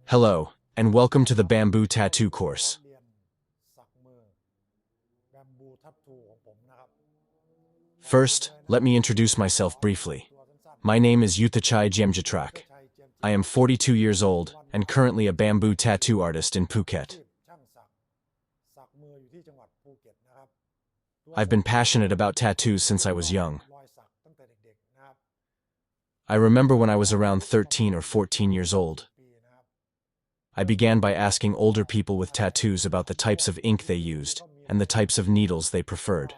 Hello, and welcome to the bamboo tattoo course. First, let me introduce myself briefly. My name is Yuthachai Jemjatrak. I am 42 years old and currently a bamboo tattoo artist in Phuket. I've been passionate about tattoos since I was young. I remember when I was around 13 or 14 years old. I began by asking older people with tattoos about the types of ink they used and the types of needles they preferred.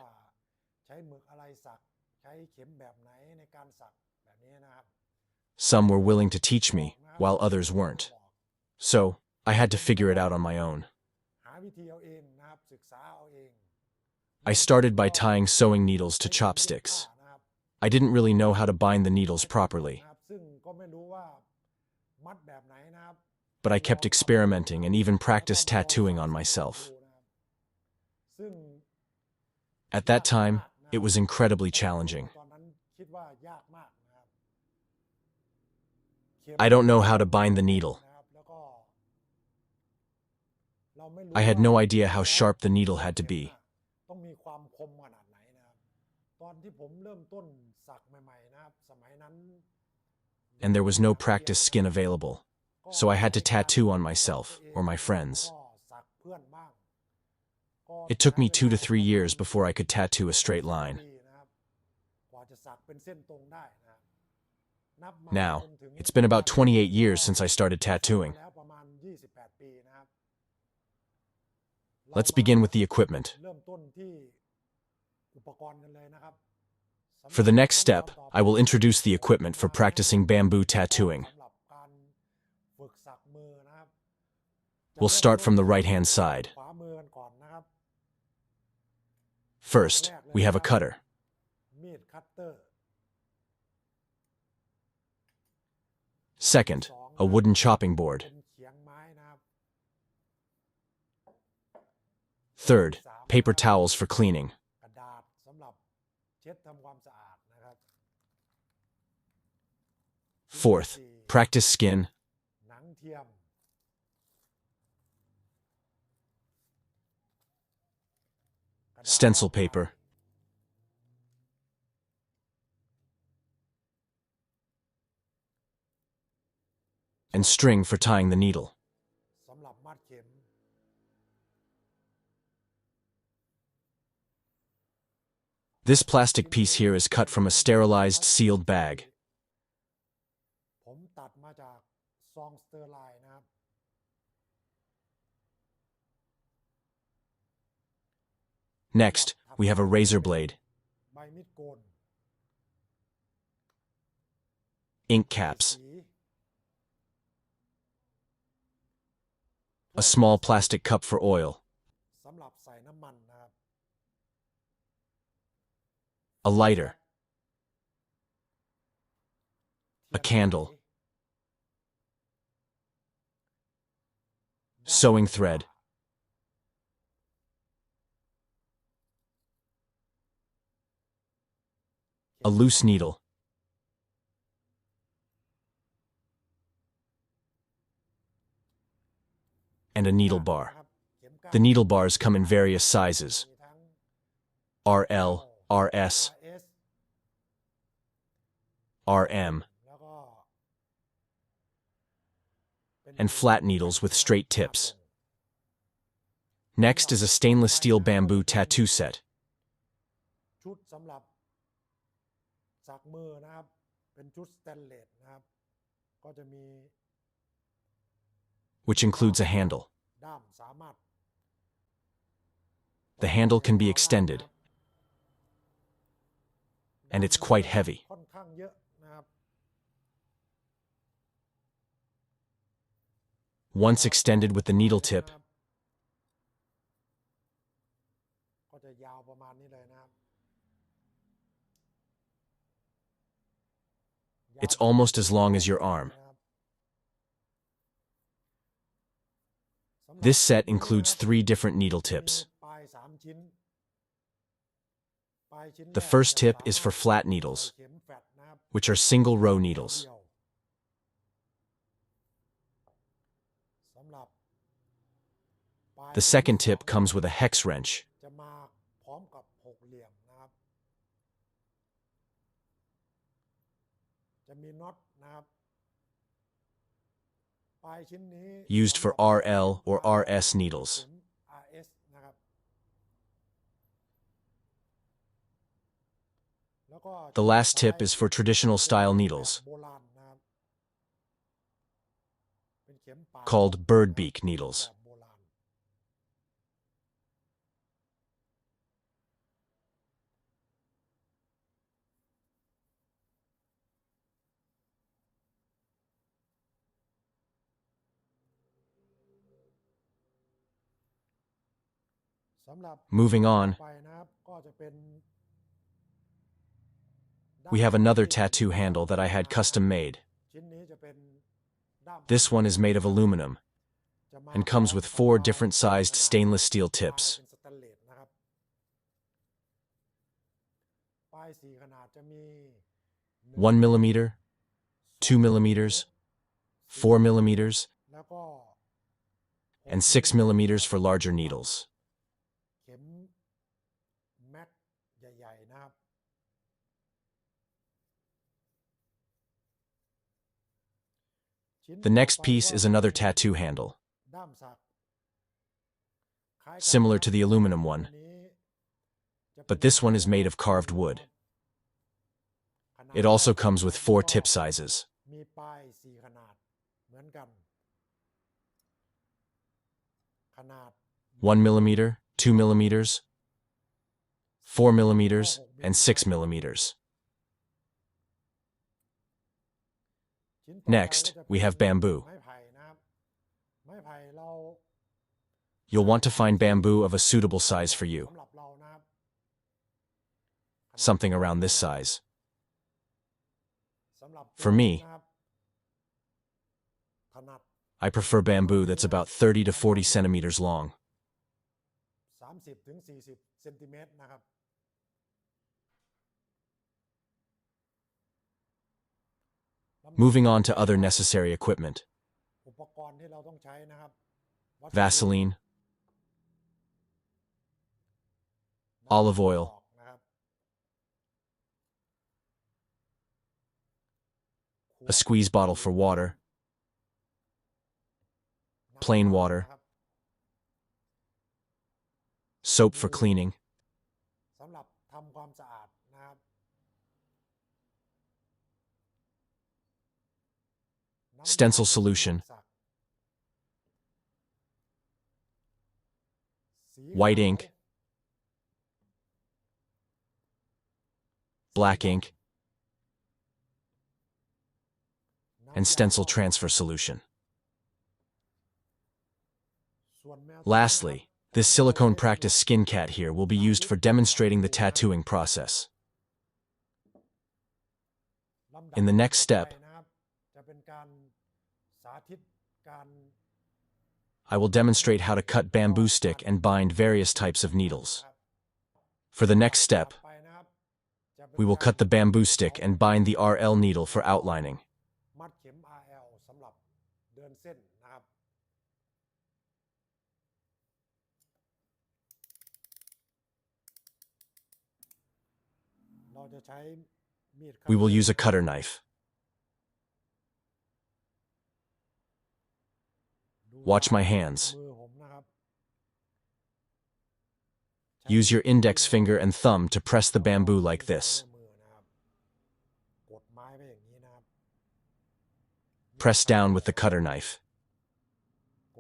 Some were willing to teach me, while others weren't. So, I had to figure it out on my own. I started by tying sewing needles to chopsticks. I didn't really know how to bind the needles properly. But I kept experimenting and even practiced tattooing on myself. At that time, it was incredibly challenging. I don't know how to bind the needle. I had no idea how sharp the needle had to be. And there was no practice skin available, so I had to tattoo on myself or my friends. It took me 2 to 3 years before I could tattoo a straight line. Now, it's been about 28 years since I started tattooing. Let's begin with the equipment. For the next step, I will introduce the equipment for practicing bamboo tattooing. We'll start from the right-hand side. First, we have a cutter. Second, a wooden chopping board. Third, paper towels for cleaning. Fourth, practice skin. Stencil paper. And string for tying the needle. This plastic piece here is cut from a sterilized sealed bag. Next, we have a razor blade, ink caps, a small plastic cup for oil, a lighter, a candle, sewing thread, a loose needle, and a needle bar. The needle bars come in various sizes: RL, RS, RM, and flat needles with straight tips. Next is a stainless steel bamboo tattoo set. Which includes a handle. The handle can be extended, and it's quite heavy. Once extended with the needle tip, it's almost as long as your arm. This set includes 3 different needle tips. The first tip is for flat needles, which are single row needles. The second tip comes with a hex wrench. Used for RL or RS needles. The last tip is for traditional style needles, called bird beak needles. Moving on, we have another tattoo handle that I had custom made. This one is made of aluminum and comes with 4 different sized stainless steel tips. 1 millimeter, 2 millimeters, 4 millimeters, and 6 millimeters for larger needles. The next piece is another tattoo handle, similar to the aluminum one, but this one is made of carved wood. It also comes with 4 tip sizes. 1 millimeter, 2 millimeters, 4 millimeters, and 6 millimeters. Next, we have bamboo. You'll want to find bamboo of a suitable size for you. Something around this size. For me, I prefer bamboo that's about 30 to 40 centimeters long. Moving on to other necessary equipment. Vaseline, olive oil, a squeeze bottle for water, plain water, soap for cleaning, stencil solution, white ink, black ink, and stencil transfer solution. Lastly, this silicone practice skin cat here will be used for demonstrating the tattooing process. In the next step, I will demonstrate how to cut bamboo stick and bind various types of needles. For the next step, we will cut the bamboo stick and bind the RL needle for outlining. We will use a cutter knife. Watch my hands. Use your index finger and thumb to press the bamboo like this. Press down with the cutter knife.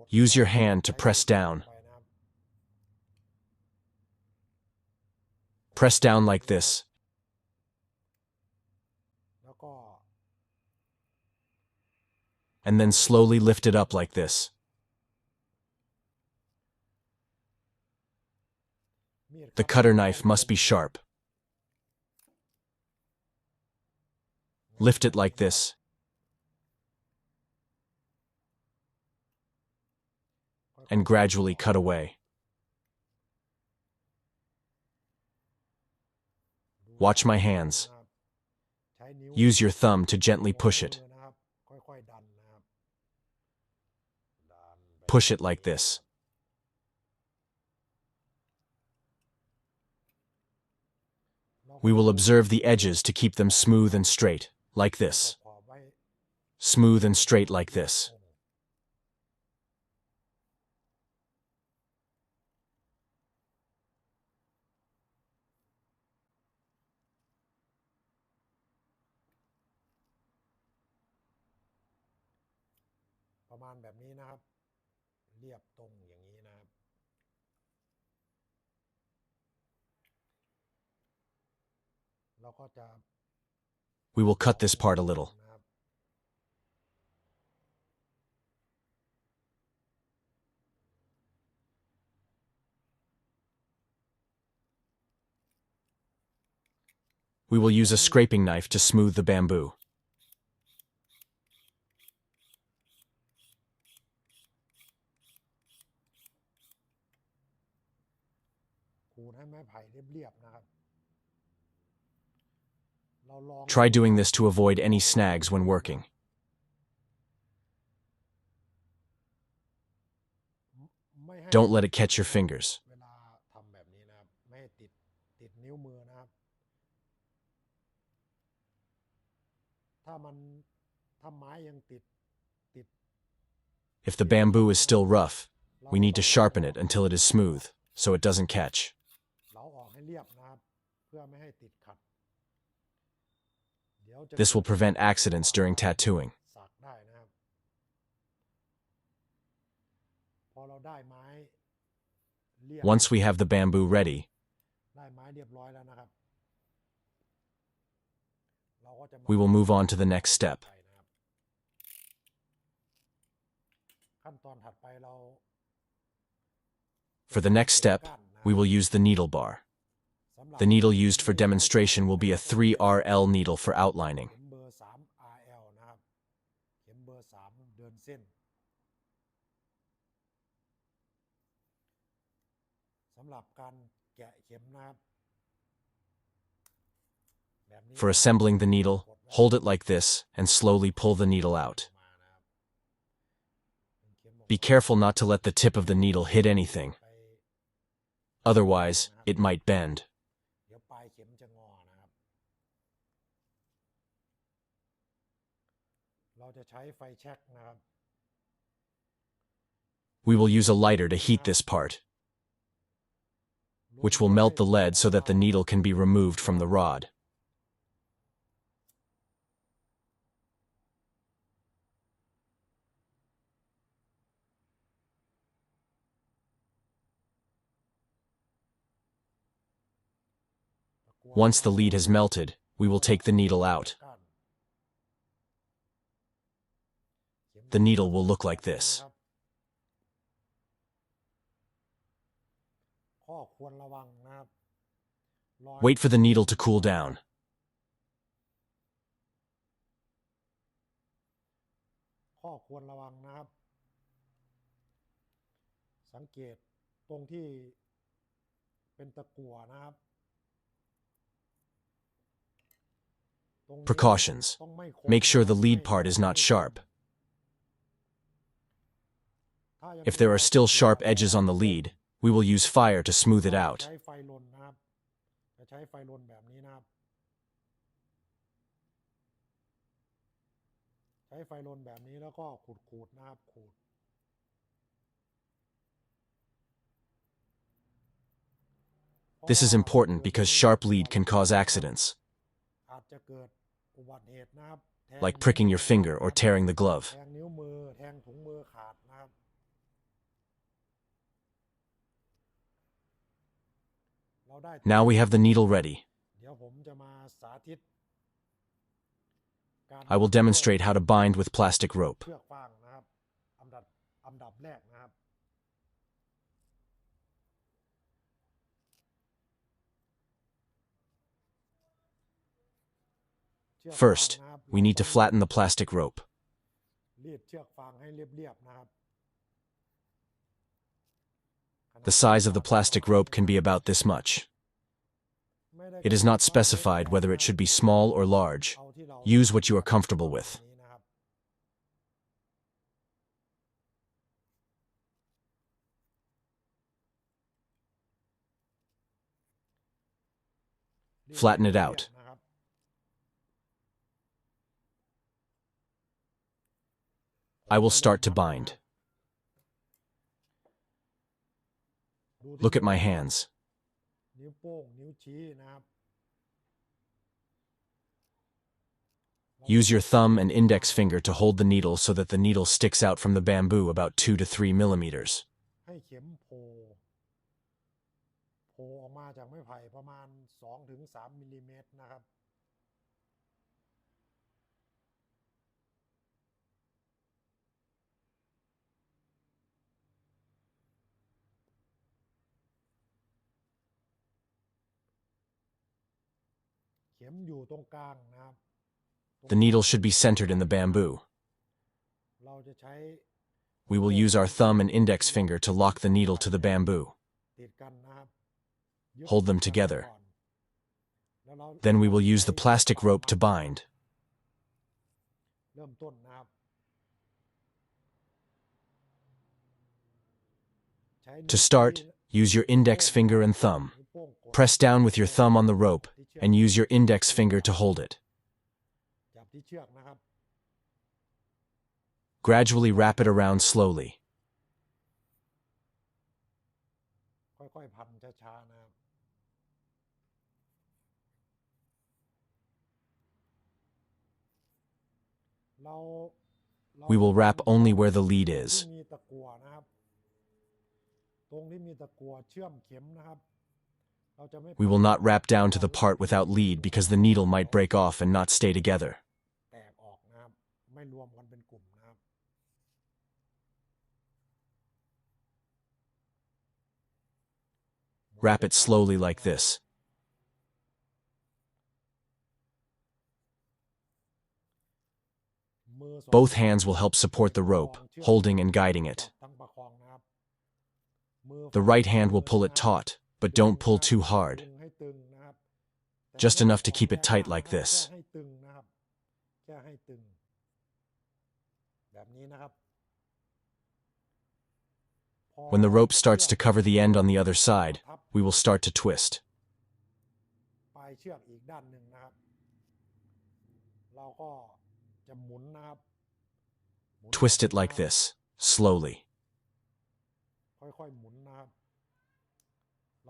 Use your hand to press down. Press down like this. And then slowly lift it up like this. The cutter knife must be sharp. Lift it like this. And gradually cut away. Watch my hands. Use your thumb to gently push it. Push it like this. We will observe the edges to keep them smooth and straight, like this. Smooth and straight like this. We will cut this part a little. We will use a scraping knife to smooth the bamboo. Try doing this to avoid any snags when working. Don't let it catch your fingers. If the bamboo is still rough, we need to sharpen it until it is smooth, so it doesn't catch. This will prevent accidents during tattooing. Once we have the bamboo ready, we will move on to the next step. For the next step, we will use the needle bar. The needle used for demonstration will be a 3RL needle for outlining. For assembling the needle, hold it like this and slowly pull the needle out. Be careful not to let the tip of the needle hit anything. Otherwise, it might bend. We will use a lighter to heat this part, which will melt the lead so that the needle can be removed from the rod. Once the lead has melted, we will take the needle out. The needle will look like this. Wait for the needle to cool down. Precautions. Make sure the lead part is not sharp. If there are still sharp edges on the lead, we will use fire to smooth it out. This is important because sharp lead can cause accidents, like pricking your finger or tearing the glove. Now we have the needle ready. I will demonstrate how to bind with plastic rope. First, we need to flatten the plastic rope. The size of the plastic rope can be about this much. It is not specified whether it should be small or large. Use what you are comfortable with. Flatten it out. I will start to bind. Look at my hands. Use your thumb and index finger to hold the needle so that the needle sticks out from the bamboo about 2 to 3 millimeters. ให้เข็มโผล่ออกมาจากไม้ไผ่ประมาณ 2-3 มิลลิเมตรนะครับเข็มอยู่ตรงกลางนะครับ The needle should be centered in the bamboo. เราจะใช้ We will use our thumb and index finger to lock the needle to the bamboo. ติดกันนะครับ Hold them together. แล้วเรา Then we will use the plastic rope to bind. เริ่มต้นนะครับ To start, use your index finger and thumb. Press down with your thumb on the rope and use your index finger to hold it. จับที่เชือกนะครับ Gradually wrap it around slowly. ค่อยๆพันช้าๆนะครับ เรา We will wrap only where the lead ที่ is. มีตะกั่วนะครับ ตรงที่มีตะกั่วเชื่อมเข็มนะครับ เราจะไม่ We will not wrap down to the part without lead because the needle might break off and not stay together. แตกออกนะครับ ไม่รวมกันเป็นกลุ่มนะครับ Wrap it slowly like this. มือสอง Both hands will help support the rope, holding and guiding it. ทั้งประคองนะครับ มือ The right hand will pull it taut, but don't pull too hard. ดึงให้ตึงนะครับ Just enough to keep it tight like this. แค่ให้ตึงนะครับ แค่ให้ตึง แบบนี้นะครับ When the rope starts to cover the end on the other side, we will start to twist. ปลายเชือกอีกด้านหนึ่งนะครับ เราก็จะหมุนนะครับ Twist it like this, slowly. ค่อยๆหมุนนะครับ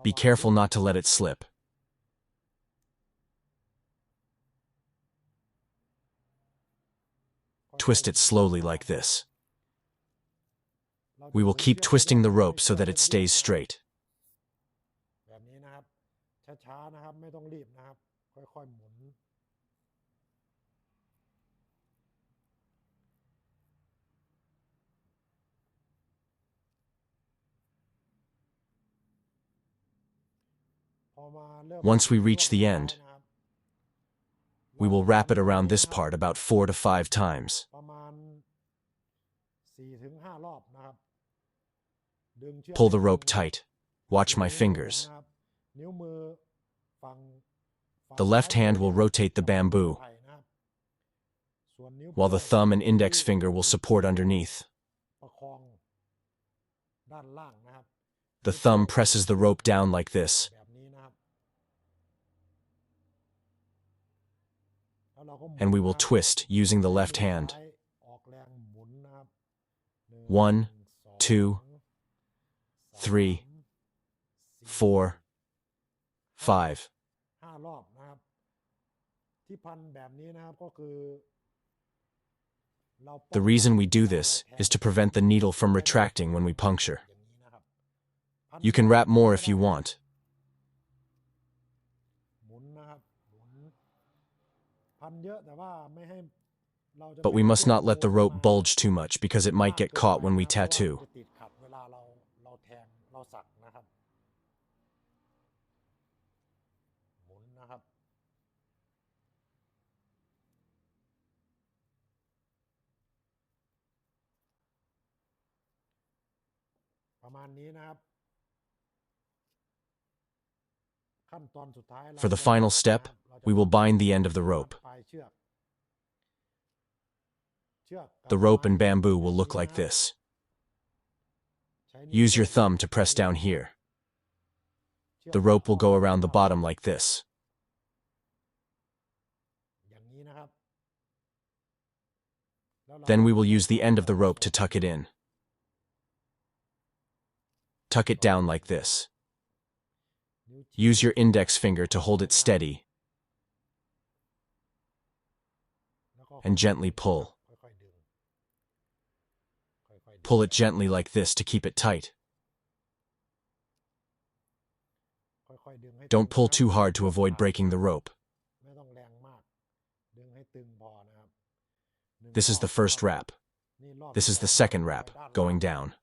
Be careful not to let it slip. Twist it slowly like this. We will keep twisting the rope so that it stays straight. แบบนี้นะครับ ช้าๆนะครับ ไม่ต้องรีบนะครับ ค่อยๆหมุน พอมาเริ่ม Once we reach the end, นะครับ we will wrap it around this part about 4 to 5 times. ประมาณ 4-5 รอบนะครับ ดึงเชือก Pull the rope tight. Watch my fingers. นะครับ นิ้วมือฝั่ง The left hand will rotate the bamboo, ไผ่นะครับ ส่วนนิ้ว while the thumb and index finger will support underneath. ประคองด้านล่างนะครับ The thumb presses the rope down like this. แบบนี้นะครับ แล้วเราก็หมุน And we will นะครับ twist using the left hand. ซ้ายออกแรงหมุนนะครับหนึ่ง 1, 2, 3, 4, 5. 5 รอบนะครับ ที่พันแบบนี้นะครับก็คือ เราป้อง The reason we do this is to prevent the needle from retracting when we puncture. อย่างนี้นะครับ พัน You can wrap more if you want. หมุนนะครับ หมุน พันเยอะแต่ว่าไม่ให้เราจะ But we must not let the rope bulge too much because it might get caught when we tattoo. จะติดขัดเวลาเราแทงเราสักนะครับ หมุนนะครับ ประมาณนี้นะครับ ขั้นตอนสุดท้ายเรา For the จะ final step, เราจะ we will bind the end of the rope. ปลายเชือก เชือกกับ The rope and ไม้ bamboo will แบบ look นี้ like นะครับ this. ใช้นิ้ว Use your thumb to press down here. เชือก The rope will go around the bottom like this. Then we will use the end of the rope to tuck it in. Tuck it down like this. Use your index finger to hold it steady and gently pull. Pull it gently like this to keep it tight. Don't pull too hard to avoid breaking the rope. This is the first wrap. This is the second wrap, going down.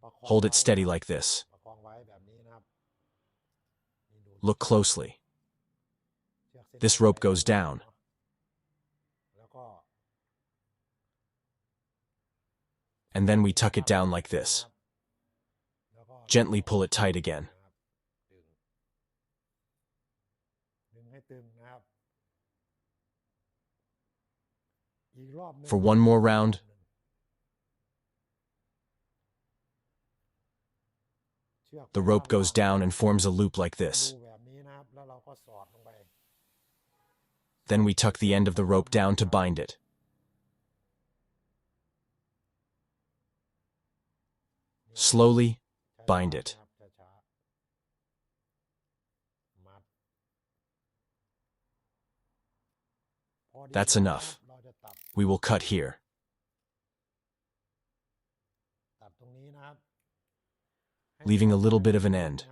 Hold it steady like this. Look closely. This rope goes down. And then we tuck it down like this. Gently pull it tight again. For one more round. The rope goes down and forms a loop like this. Then we tuck the end of the rope down to bind it. Slowly bind it. That's enough. We will cut here. Leaving a little bit of an end.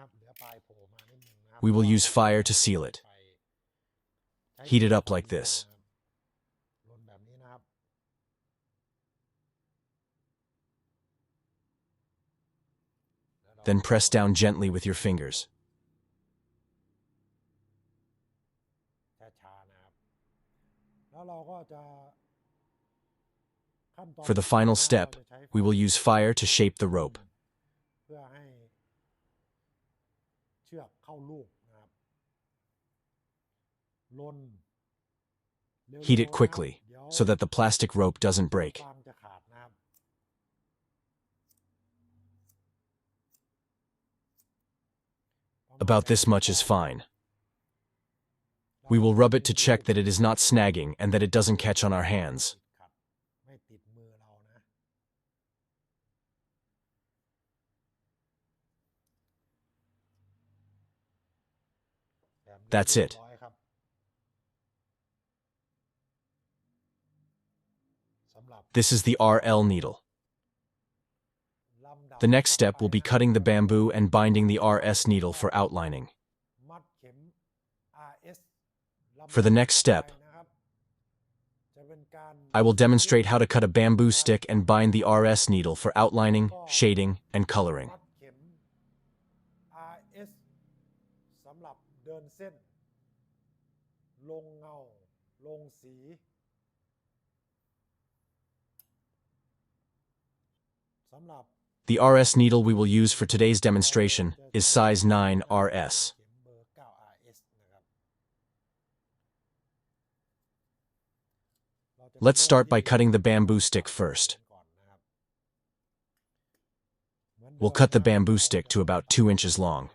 We will use fire to seal it. Heat it up like this. Then press down gently with your fingers. For the final step, we will use fire to shape the rope. Heat it quickly, so that the plastic rope doesn't break. About this much is fine. We will rub it to check that it is not snagging and that it doesn't catch on our hands. That's it. This is the RL needle. The next step will be cutting the bamboo and binding the RS needle for outlining. For the next step, I will demonstrate how to cut a bamboo stick and bind the RS needle for outlining, shading, and coloring. The RS needle we will use for today's demonstration is size 9 RS. Let's start by cutting the bamboo stick first. We'll cut the bamboo stick to about 2 inches long.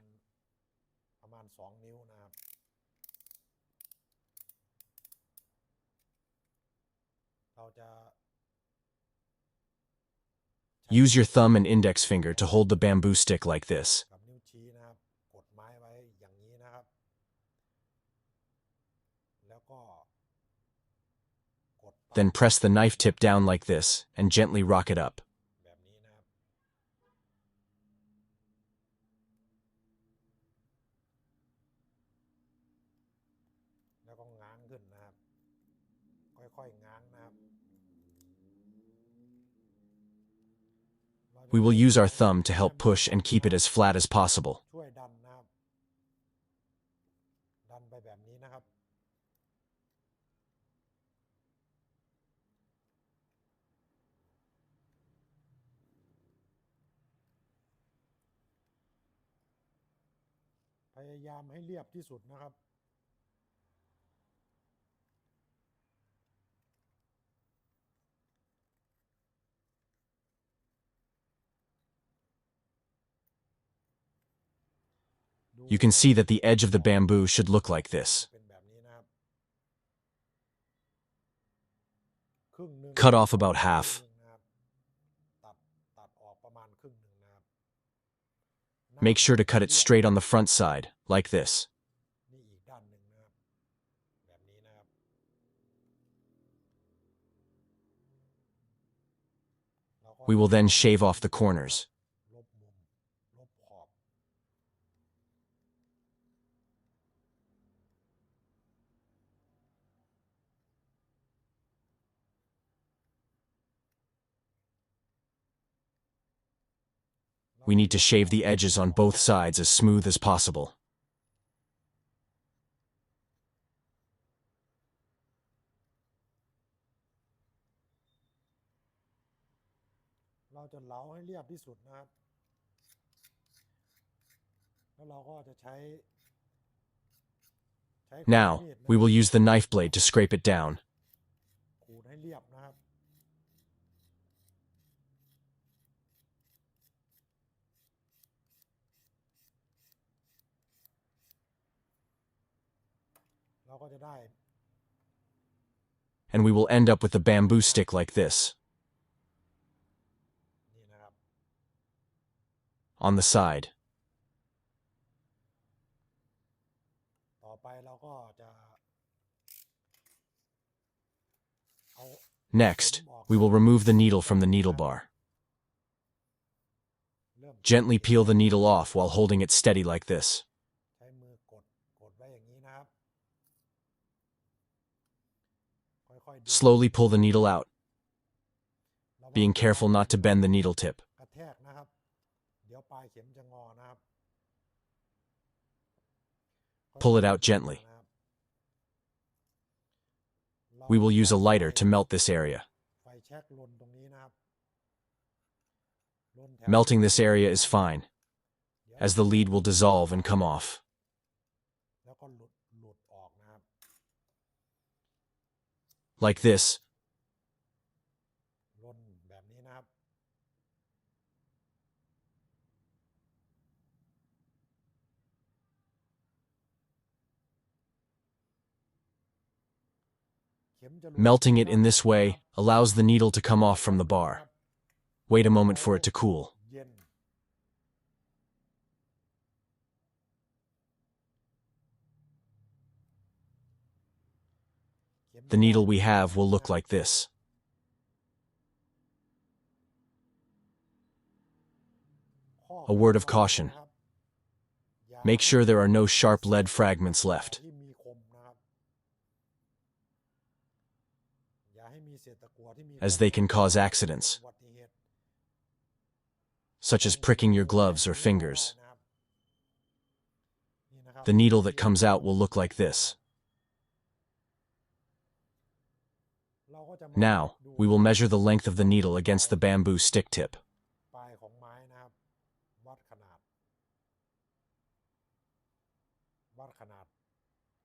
Use your thumb and index finger to hold the bamboo stick like this. Then press the knife tip down like this and gently rock it up. We will use our thumb to help push and keep it as flat as possible. You can see that the edge of the bamboo should look like this. ครึ่งหนึ่ง Cut off about half. นะครับตัดออกประมาณครึ่งหนึ่งนะครับ Make sure to cut it straight on the front side, like this. นี่อีกด้านหนึ่งนะครับแบบนี้นะครับ We will then shave off the corners. ลบมุมลบขอบ We need to shave the edges on both sides as smooth as possible. เราจะเหลาให้เรียบที่สุดนะครับ แล้วเราก็จะใช้ Now, we will use the knife blade to scrape it down. ขูดให้เรียบนะครับ เราก็จะได้ And we will end up with a bamboo stick like this. นี่นะครับ On the side. ต่อไปเราก็จะ เอา Next, we will remove the needle from the needle bar. เริ่ม Gently peel the needle off while holding it steady like this. ใช้มือกดไว้อย่างนี้นะครับ ค่อยๆดึง Slowly pull the needle out, ระวัง being careful not to bend the needle tip. กระแทกนะครับ เดี๋ยวปลายเข็มจะงอนะครับ Pull it out gently. นะครับ We will use a lighter to melt this area. ไฟแช็กลนตรงนี้นะครับลนแถว Melting this area is fine, เดี๋ยว as the lead will dissolve and come off. แล้วก็หลุดออกนะครับ Like this. ลนแบบนี้นะครับ เข็มจะหลุด Melting it in this way allows the needle to come off from the bar. Wait a moment for it to cool. เย็น The needle we have will look like this. A word of caution. Make sure there are no sharp lead fragments left, ที่มีคมนะครับ อย่าให้มีเศษตะกั่วที่มี as they can cause accidents, อุบัติเหตุ such as pricking your gloves or fingers. นะครับนี่นะครับ The needle that comes out will look like this. เราก็จะมา Now, ดู we will measure the length of the needle against the bamboo stick tip. ปลายของไม้นะครับ วัดขนาด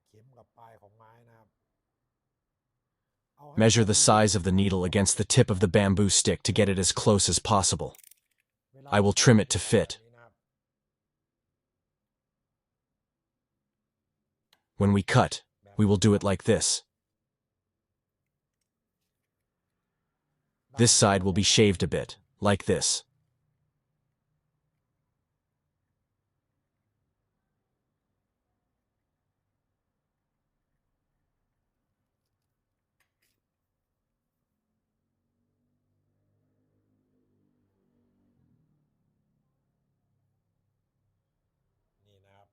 เข็มกับปลายของไม้นะครับ เอาให้ Measure the size of the needle against the tip of the bamboo stick to get it as close as possible. เวลา I will trim it to fit. แบบนี้นะครับ When we cut, we will do it like this. This side will be shaved a bit, like this. นี่นะครับ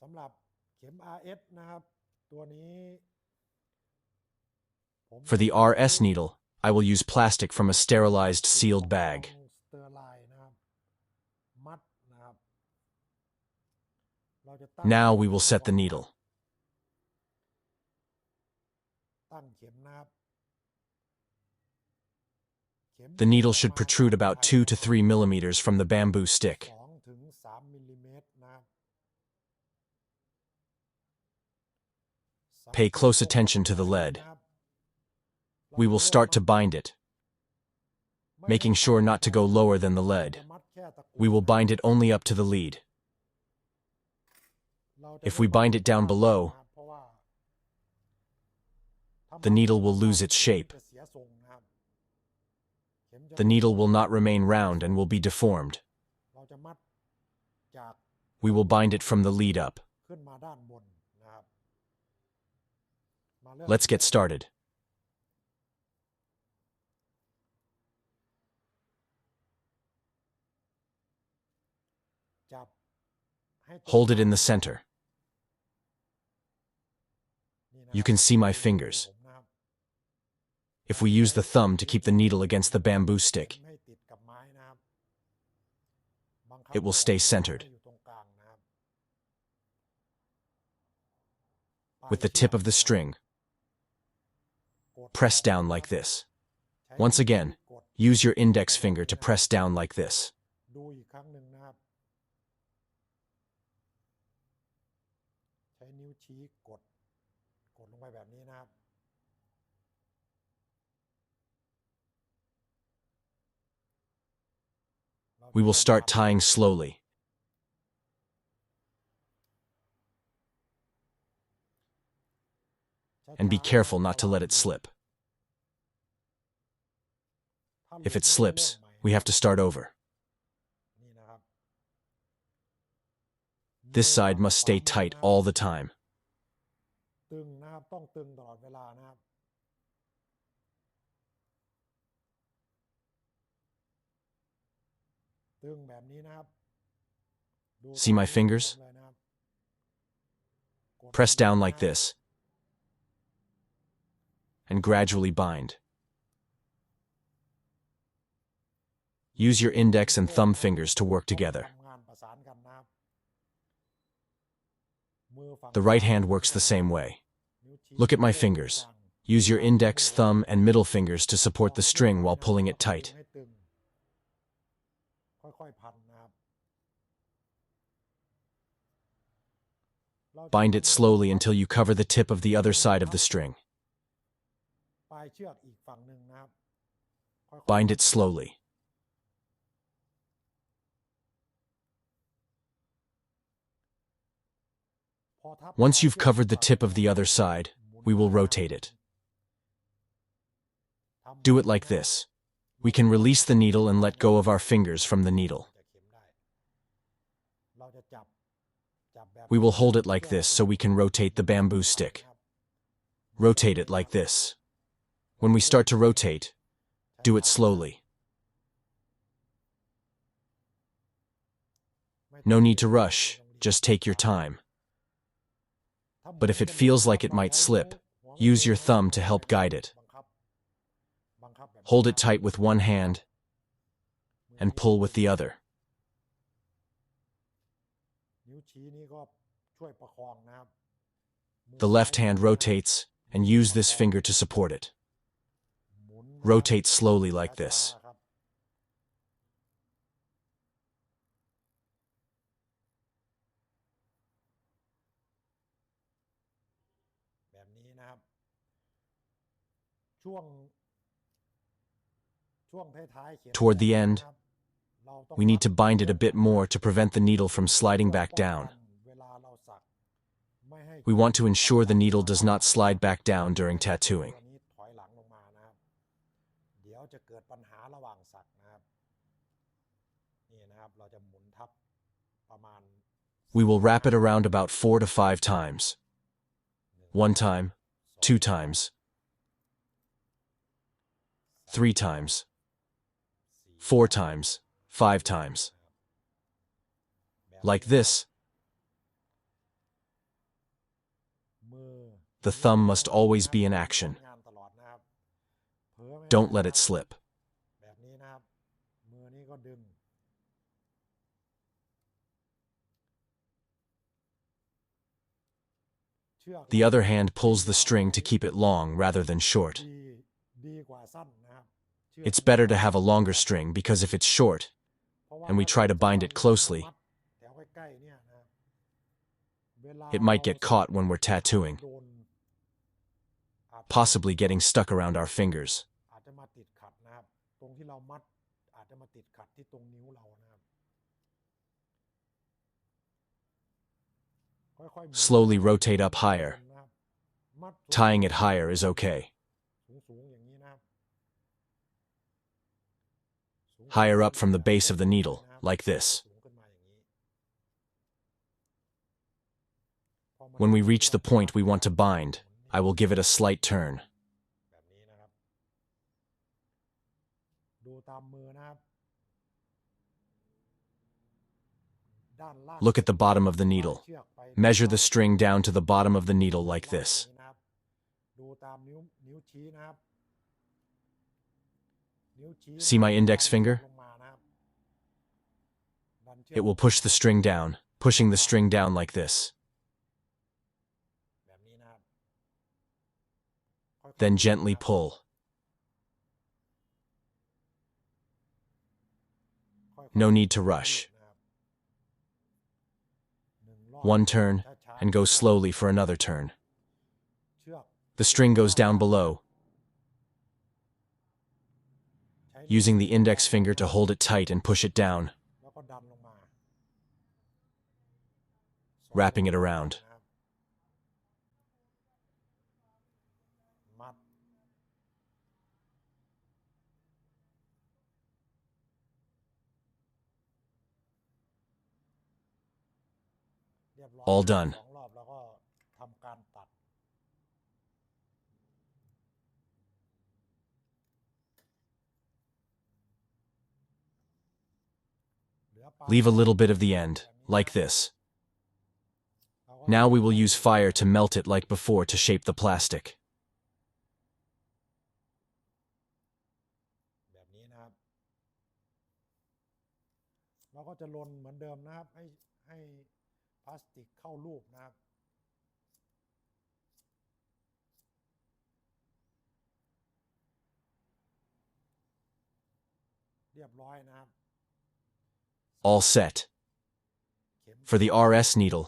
สำหรับเข็ม RS นะครับ ตัวนี้ For the RS needle, I will use plastic from a sterilized sealed bag. สเตอร์ไลน์นะครับ มัดนะครับ เราจะตั้ง Now we will set the needle. ตั้งเข็มนะครับ เข็ม The needle should protrude about 2 to 3 millimeters from the bamboo stick. 2 ถึง 3 มิลลิเมตรนะครับ Pay close attention to the lead. นะครับ We will start to bind it, making sure not to go lower than the lead. จะมัดแค่ตะกั่ว We will bind it only up to the lead. If we bind it down below, the needle will lose its shape. The needle will not remain round and will be deformed. We will bind it from the lead up. Let's get started. Hold it in the center. You can see my fingers. If we use the thumb to keep the needle against the bamboo stick, it will stay centered. With the tip of the string, press down like this. Once again, use your index finger to press down like this. We will start tying slowly. And be careful not to let it slip. If it slips, we have to start over. This side must stay tight all the time. See my fingers? Press down like this and gradually bind. Use your index and thumb fingers to work together. The right hand works the same way. Look at my fingers. Use your index, thumb, and middle fingers to support the string while pulling it tight. Bind it slowly until you cover the tip of the other side of the string. Bind it slowly. Once you've covered the tip of the other side, we will rotate it. Do it like this. We can release the needle and let go of our fingers from the needle. We will hold it like this so we can rotate the bamboo stick. Rotate it like this. When we start to rotate, do it slowly. No need to rush, just take your time. But if it feels like it might slip, use your thumb to help guide it. Hold it tight with one hand and pull with the other. The left hand rotates and use this finger to support it. Rotate slowly like this. Toward the end, we need to bind it a bit more to prevent the needle from sliding back down. We want to ensure the needle does not slide back down during tattooing. We will wrap it around about 4 to 5 times. 1 time, 2 times, 3 times, 4 times, 5 times. Like this. The thumb must always be in action. Don't let it slip. The other hand pulls the string to keep it long rather than short. It's better to have a longer string because if it's short, and we try to bind it closely, it might get caught when we're tattooing, possibly getting stuck around our fingers. ค่อยๆหมุน Slowly rotate up higher. นะครับมัด Tying it higher is okay. สูงๆอย่างนี้นะครับสูง Higher up from the base of the needle, นะครับ like this. สูงขึ้นมาอย่างนี้พอมัน When we reach the point we want to bind, I will give it a slight turn. แบบนี้นะครับดูตามมือนะครับด้านล่าง Look at the bottom of the needle. เชือกไป Measure the string down to the bottom of the needle like this. นะครับดูตามนิ้วชี้นะครับนิ้วชี้ See my index finger? ลงมานะครับดันเชือก It will push the string down, pushing the string down like this. แบบนี้นะครับค่อยๆ Then gently pull. ค่อยๆ No need to rush. นะครับหนึ่งรอบ One turn, ช้าๆ and go slowly for another turn. เชือก The string goes down below, ใช้นิ้ว using the index finger to hold it tight and push it down, แล้วก็ดันลงมา wrapping it around. นะครับมัดเรียบร้อย All done. สองรอบแล้วก็ทำการตัดเหลือปลาย Leave a little bit of the end, like this. เราก็ Now we will use fire to melt it like before to shape the plastic. แบบนี้นะครับเราก็จะลนเหมือนเดิมนะครับให้พลาสติกเข้ารูปนะครับเรียบร้อยนะครับ All set. เข็ม For the RS needle,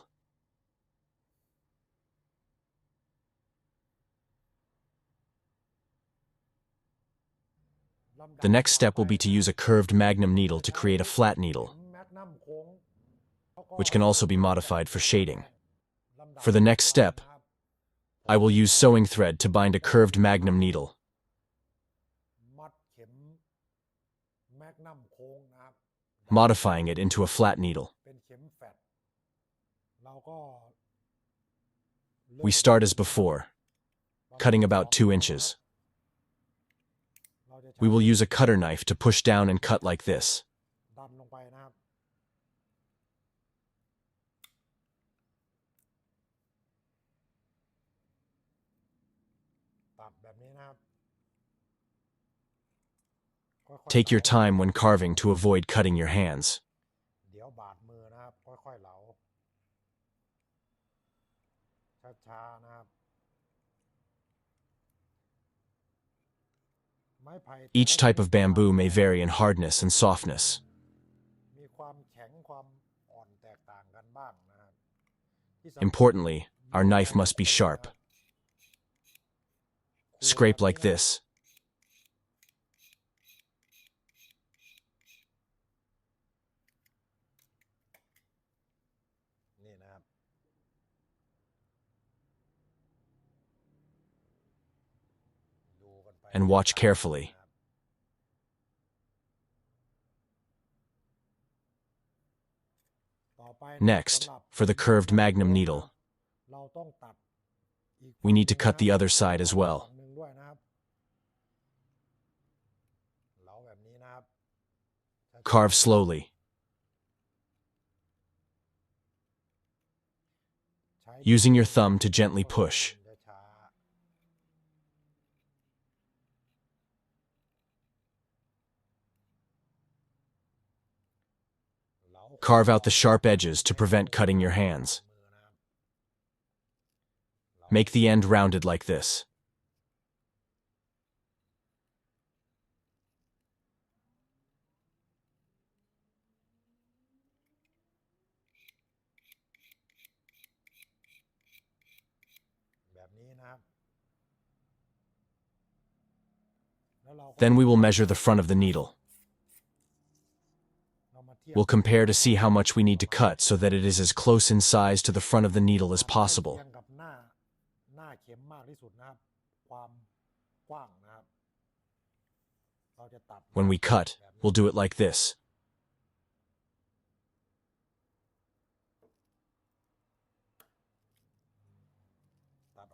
the next step will be to use a curved magnum needle to create a flat needle, แมกนัมโค้ง which can also be modified for shading. For the next step, I will use sewing thread to bind a curved magnum needle. มัดเข็มแมกนัมโค้งนะครับ Modifying it into a flat needle. เป็นเข็มแฟดเราก็ We start as before, cutting about 2 inches. เราจะใช้ We will use a cutter knife to push down and cut like this. ดันลงไปนะครับตัดแบบนี้นะครับค่อยๆ Take your เหลา time when carving to avoid cutting your hands. เดี๋ยวบาดมือนะครับค่อยๆเหลาช้าๆนะครับไม้ไผ่แต่ละ Each type of bamboo may vary in hardness and softness. มีความแข็งความอ่อนแตกต่างกันบ้างนะครับที่สำคัญ Importantly, our knife must be sharp. Scrape like this. นี่นะครับดูกันไป And watch carefully. นะครับต่อไปนะครับ Next, สำหรับ for the curved magnum needle, เราต้องตัดอีก we need to cut the other side as ฝั่ well. งหนึ่งด้วยนะครับเหลาแบบนี้นะครับ Carve slowly. ใช้ Using your thumb to gently push. ช้า Carve out the sharp edges to prevent cutting your hands. Make the end rounded like this. Then we will measure the front of the needle. we'll compare to see how much we need to cut so that it is as close in size to the front of the needle as possible. เคียงกับหน้าเข็มมากที่สุดนะครับความกว้างนะครับเราจะตัด When we cut, we'll do it like this.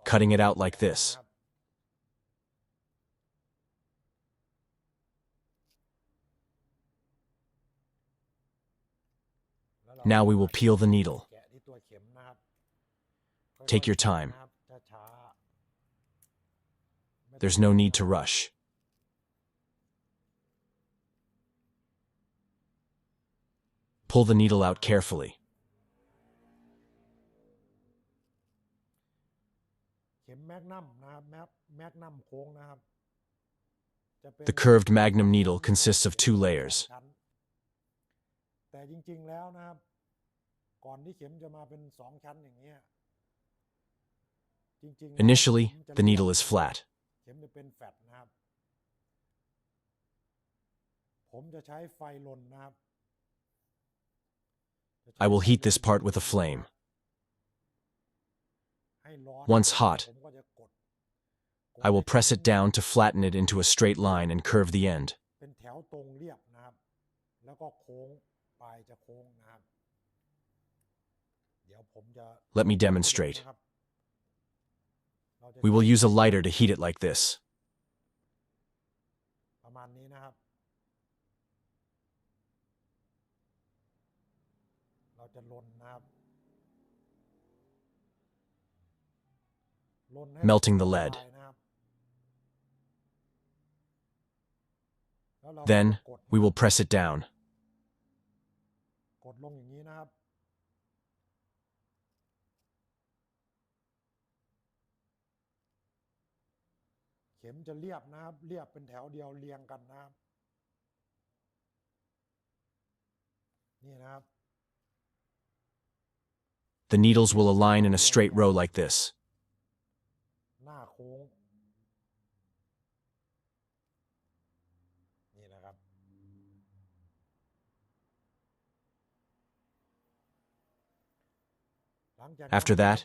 Cutting it out like this. Now we will peel the needle. Take your time. There's no need to rush. Pull the needle out carefully. เข็มแมกนัมนะครับแมกนัมโค้งนะครับจะเป็น The curved magnum needle consists of 2 layers. แต่จริงๆแล้วนะครับก่อนที่เข็มจะมาเป็น2ชั้นอย่างเงี้ยจริงๆ Initially, the needle is flat. เข็มจะเป็นแฟลตนะครับผมจะใช้ไฟลนนะครับ I will heat this part with a flame. ให้ร้อน Once hot, ผมก็จะกด I will press it down to flatten it into a straight line and curve the end. เป็นแถวตรงเรียบนะครับแล้วก็โค้งปลายจะโค้งนะครับเดี๋ยวผมจะ Let me demonstrate. นะครับเราจะ We will use a lighter to heat it like this. ประมาณนี้นะครับเราจะลนนะครับลนให้ Melting the lead. ละลายนะครับแล้วเรา Then, กด we will press it down. กดลงอย่างนี้นะครับเข็มจะเรียบนะครับเรียบเป็นแถวเดียวเรียงกันนะครับนี่นะครับ The needles will align in a straight row like this. หน้าโค้งนี่นะครับ หลังจากนั้น After that,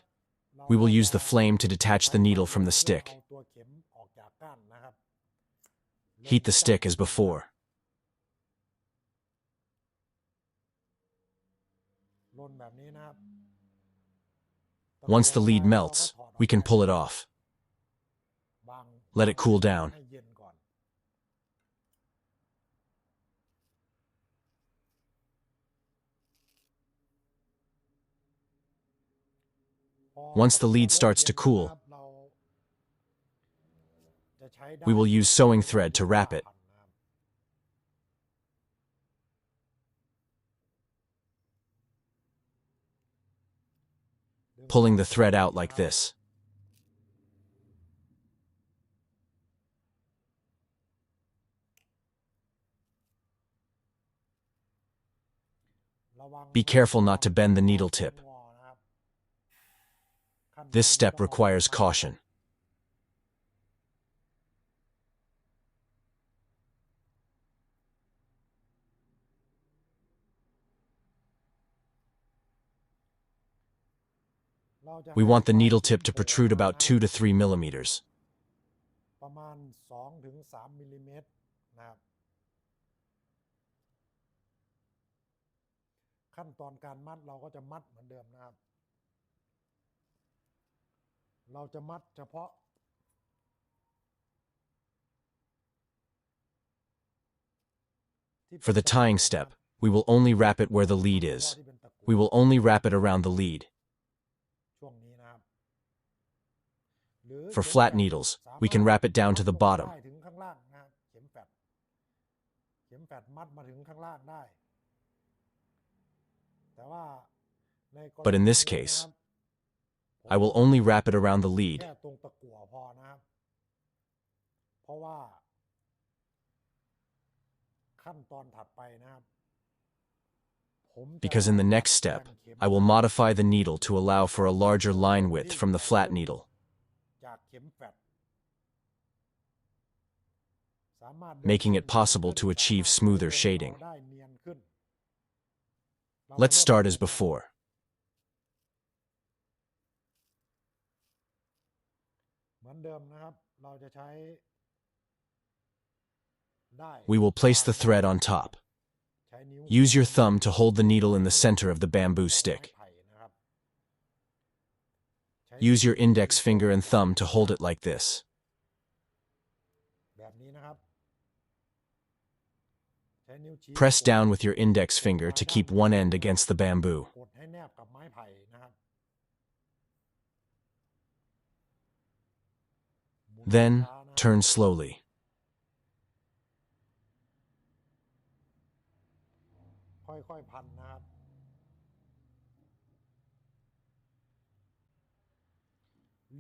we will use the flame to detach the needle from the stick. เอาตัวเข็มออกจากก้านนะครับ Heat the stick as before. ลนแบบนี้นะครับ Once the lead melts, we can pull it off. บาง Let it cool down. ให้เย็นก่อน Once the lead starts to cool, เราจะใช้ด้าม we will use sewing thread to wrap it. Pulling the thread out like this. ระวัง Be careful not to bend the needle tip. งอนะครับขั้นตอน This step ต้อง requires caution. We want the needle tip to protrude about 2 to 3 millimeters. ประมาณ2 ถึง 3 มิลลิเมตรนะครับขั้นตอนการมัดเราก็จะมัดเหมือนเดิมนะครับเราจะมัดเฉพาะ For the tying step, we will only wrap it where the lead is. We will only wrap it around the lead. ช่วงนี้นะครับหรือ For flat needles, we can wrap it down to the bottom. ได้ถึงข้างล่างนะครับเข็มแฟดมัดมาถึงข้างล่างได้แต่ว่าในกรณี But in this นี้ case, นะครับ I will only wrap it around the lead. แค่ตรงตะกั่วพอนะครับเพราะว่าขั้นตอนถัดไปนะครับผมจะ Because in the next step, I will modify the needle to allow for a larger line width from the flat needle. จากเข็มแฟดสามารถ Making it possible to achieve smoother shading. ได้เนียนขึ้น Let's start as before. เหมือนเดิมนะครับเราจะใช้ได้ We will place the thread on top. ใช้นิ้ว Use your thumb to hold the needle in the center of the bamboo ไม้ stick. ไผ่นะครับใช้ Use your index finger and thumb to hold it like this. แบบนี้นะครับใช้นิ้วชี้ Press down with your index finger to keep one end against the bamboo. กดให้แนบกับไม้ไผ่นะครับ Then, turn slowly. ค่อยๆพันนะครับ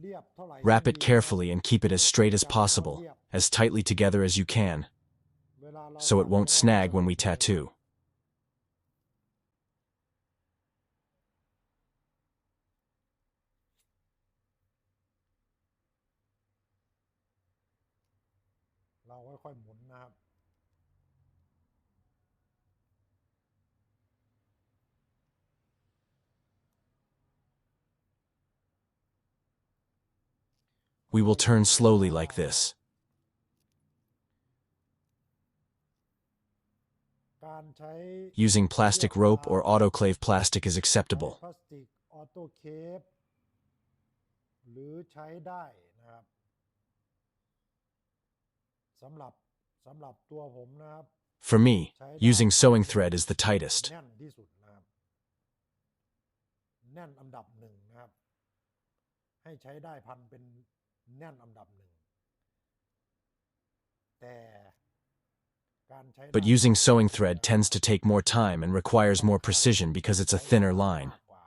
เรียบเท่าไหร่ Wrap ยิ่ it งดี carefully and keep it as straight as possible, as tightly together as you can, เวลาเรา so it won't snag when we tattoo. เราค่อยๆหมุนนะครับ We will turn slowly like this. การใช้ Using plastic rope or autoclave plastic is ใช้ acceptable. พลาสติกออโต้เคปหรือใช้ได้นะครับสำหรับตัวผมนะครับ For me, using sewing thread is the tightest. แน่นที่สุดนะครับแน่นอันดับหนึ่งนะครับให้ใช้ได้พันเป็นแน่นอันดับหนึ่งแต่การใช้ But ได้ using sewing thread tends to take more time and requires more precision because it's a thinner line. มากกว่า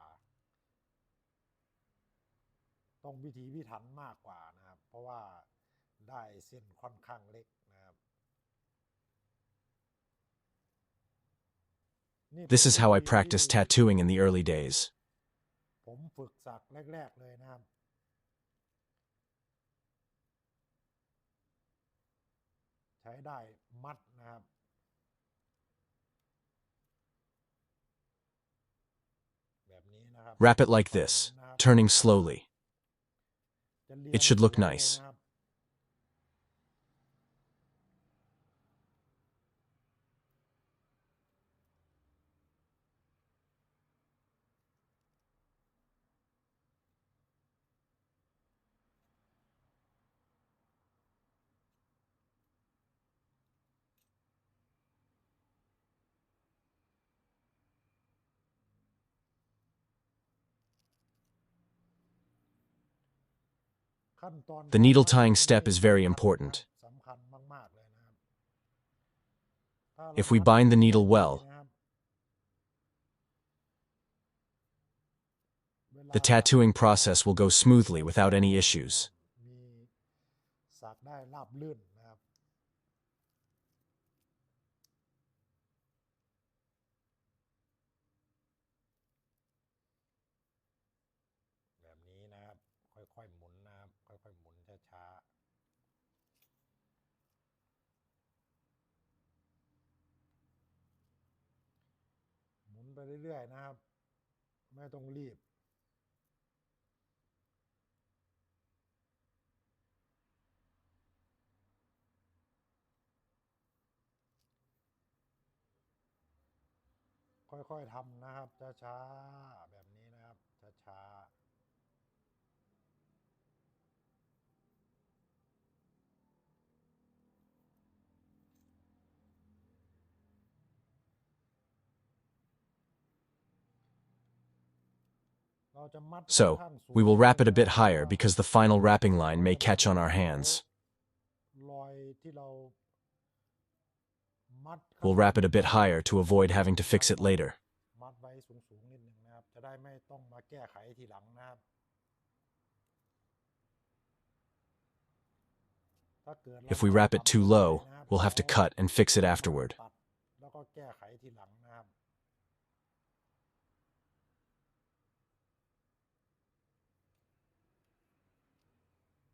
ต้องวิถีพิถันมากกว่านะครับเพราะว่าได้เส้นค่อนข้างเล็กนะครับ This is how I practiced tattooing in the early days. ผมฝึกสักแรกๆเลยนะครับใช้ได้มัดนะครับแบบนี้นะครับ Wrap it like this, turning slowly. จะเรียง It should look ไว้เลย nice. นะครับ ขั้นตอน The needle tying step is very important. สำคัญมากๆเลยนะครับถ้า If we bind the needle well, นะครับเวลา the tattooing process will go smoothly without any issues. มีสักได้ราบรื่นนะครับแบบนี้นะครับค่อยๆหมุนนะครับค่อยๆหมุนช้าๆหมุนไปเรื่อยๆนะครับไม่ต้องรีบค่อยๆทำนะครับช้าๆแบบนี้นะครับช้าๆเราจะมัด So, ข้างสูง we will wrap it a bit higher because the final wrapping line may catch on our hands. รอยที่เรามัด We'll wrap it a bit higher to avoid having to fix it later. มัดไว้สูงๆนิดนึงนะครับจะได้ไม่ต้องมาแก้ไขทีหลังนะครับถ้าเกิด If we wrap it too low, we'll have to cut and fix it afterward. ตัดแล้วก็แก้ไขทีหลังนะครับ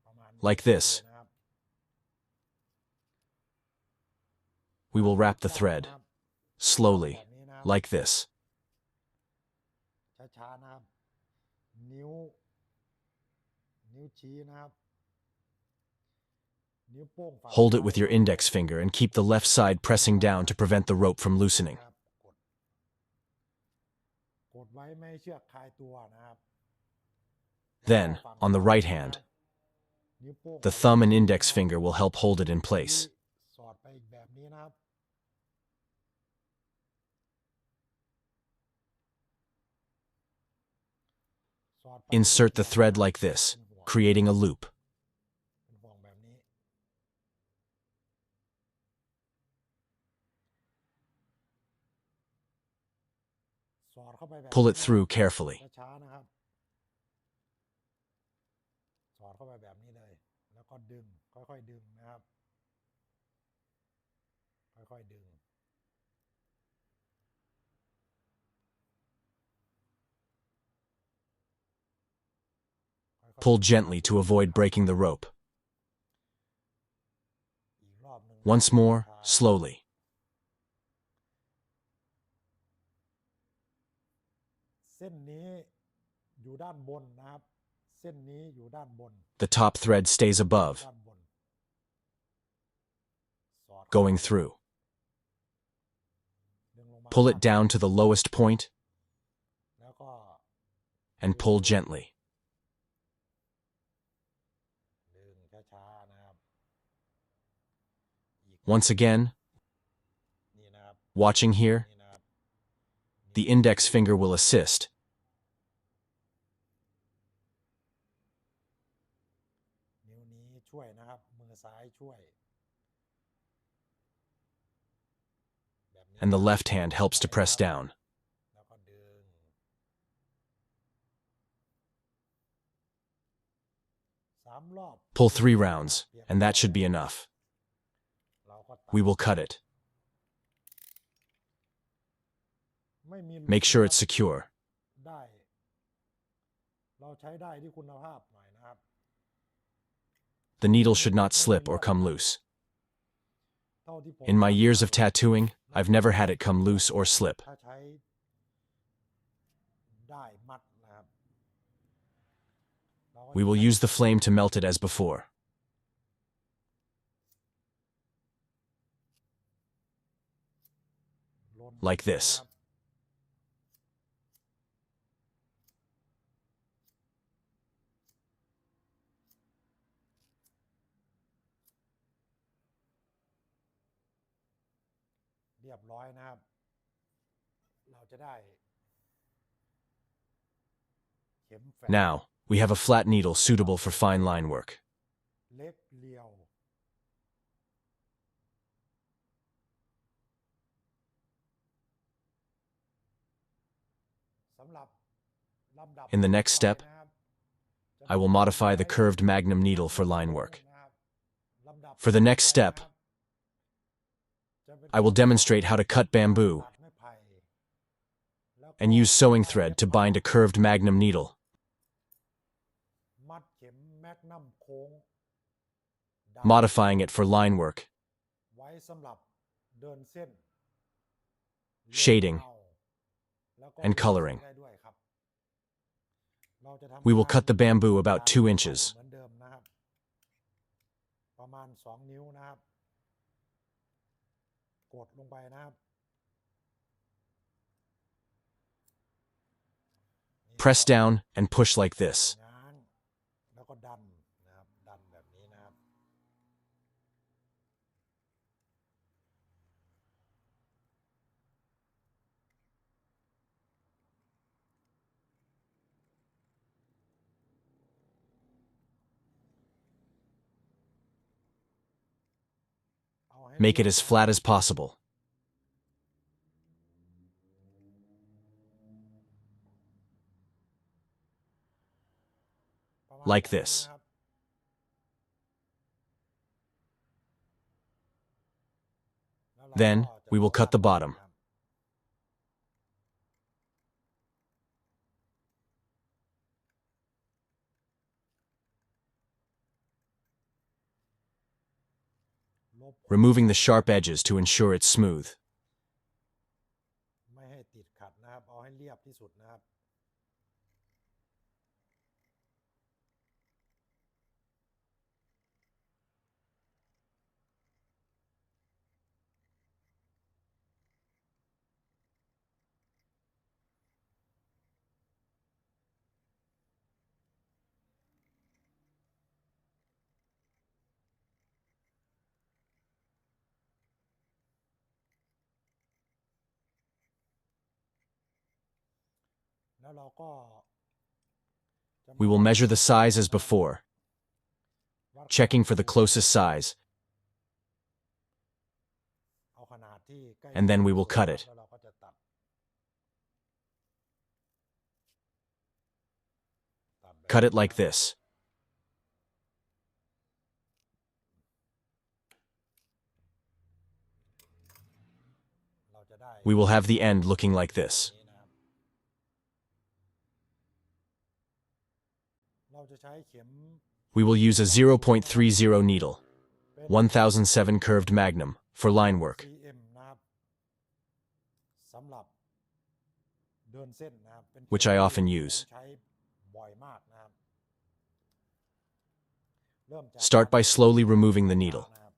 ประมาณนี้ Like this. นะครับ We will wrap the thread, slowly, แบบนี้นะครับ like this. ช้าๆนะครับนิ้วชี้นะครับนิ้วโป้งฝั่ง Hold it with your index finger and keep the left side pressing down to prevent the rope from loosening. นะครับกดไว้ไม่ให้เชือกคลายตัวนะครับ Then, on the right hand, the thumb and index finger will help hold it in place. สอดไปอีกแบบนี้นะครับ Insert the thread like this, creating a loop. เป็นห่วงแบบนี้ สอดเข้าไปแบบ Pull it through carefully. ช้าๆนะครับ สอดเข้าไปแบบนี้เลย แล้วก็ดึง ค่อยๆดึงนะครับ ค่อยๆดึง Pull gently to avoid breaking the rope. อีกรอบหนึ่ง Once more, slowly. เส้นนี้อยู่ด้านบนนะครับ เส้นนี้อยู่ด้านบน The top thread stays above, ด้านบน สอด going through. ดึงลงมา Pull it down to the lowest point แล้วก็ and pull gently. ดึงช้าๆนะครับ Once again, นี่นะครับ watching here, นี่นะครับ the index finger will assist. นิ้วนี้ช่วยนะครับ มือซ้ายช่วย แบบนี้ And the left hand helps to press down. แล้วก็ดึง 3 รอบ Pull 3 rounds, and that should be enough. เราก็ตัด We will cut it. ไม่มี Make sure it's secure. ได้ เราใช้ได้ที่คุณภาพหน่อยนะครับ The needle should not slip or come loose. เท่าที่ผม In my years of tattooing, I've never had it come loose or slip. ถ้าใช้ได้มัดนะครับเราก็ We will use the flame to melt it as before. ลน Like this. นะครับ เรียบร้อยนะครับ เราจะได้เข็มแฝก Now, we have a flat needle suitable for fine line work. เล็กเรียว สำหรับลำดับ In the next step, นะครับ I will modify the curved magnum needle for line work. นะครับลำดับ For the next step, จะเป็น I will demonstrate how to cut bamboo ตัดไม้ไผ่แล้วก็ and use sewing thread to bind a curved magnum needle. มัดเข็มแมกนัมโค้ง Modifying it for line work, ไว้สำหรับเดินเส้น shading, แล้วก็ and coloring. ได้ด้วยครับ เราจะทำ We will การ cut the bamboo about 2 inches. เหมือนเดิมนะครับ ประมาณ 2 นิ้วนะครับ กดลงไปนะครับ Press down and push like this. ง้างแล้วก็ดันนะครับ ดันแบบนี้นะครับ เอาให้ Make it as flat as possible. ประมาณ like แบบนี้ this นะครับ แล้วเรา Then, ก็จะ we will cut the bottom. ครับ ลบ Removing the sharp edges to ensure it's smooth. ไม่ให้ติดขัดนะครับ เอาให้เรียบที่สุดนะครับ แล้วเราก็จะ We will measure the size as before, วัด checking for the closest size, เอาขนาดที่ใกล้ and then we will cut it. แล้วเราก็จะตัดแบบ Cut it like this. เราจะได้ We will have the end looking like this. นี้นะครับเราจะใช้เข็ม We will use a 0.30 needle, 1007 curved magnum, for line work. cm นะครับสำหรับเดินเส้นนะครับเป็น Which I often use. ผมใช้บ่อยมากนะครับเริ่มจาก Start by slowly removing the needle. นะครับ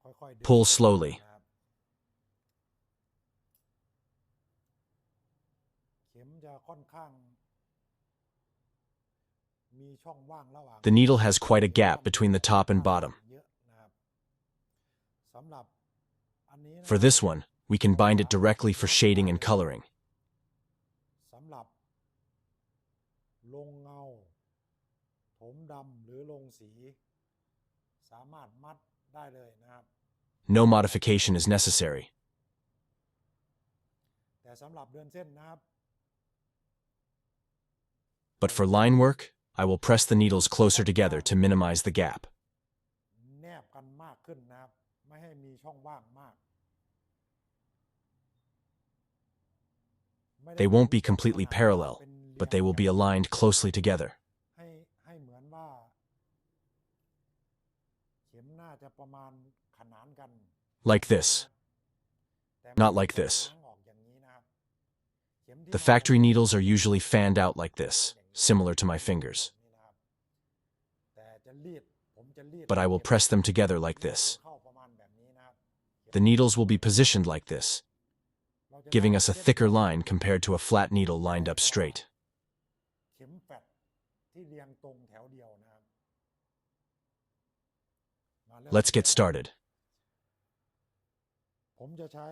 ค่อยๆดึง Pull slowly. นะครับเข็มจะค่อนข้างมีช่องว่างระหว่าง The needle has quite a gap between the top and bottom. เยอะนะครับสำหรับอันนี้นะ For this one, we can bind it directly for shading and coloring. สำหรับลงเงาถมดำหรือลงสีสามารถมัดได้เลยนะครับ No modification is necessary. แต่สำหรับเดินเส้นนะครับ But for line work, I will press the needles closer together to minimize the gap. แนบกันมากขึ้นนะครับไม่ให้มีช่องว่างมากไม่ได้ They won't be completely ขนาด parallel, เป็นเรียง but they will be aligned closely together. ให้เหมือนว่าเข็มน่าจะประมาณขนานกัน Like this. แต่ Not ไม่ like ได้ this. ง้างออกอย่างนี้นะครับเข็มที่ The มา factory needles are usually fanned out like this, similar to my fingers. นี่นะครับแต่จะรีดผมจะรีด But I will press them together like this. เข้าประมาณแบบนี้นะครับ The needles will be positioned like this, เราจะ giving ได้ us a เส้น thicker line compared to a flat needle lined up straight. เข็มแฟดที่เรียงตรงแถวเดียวนะครับมาเริ่ม Let's get started. ผมจะใช้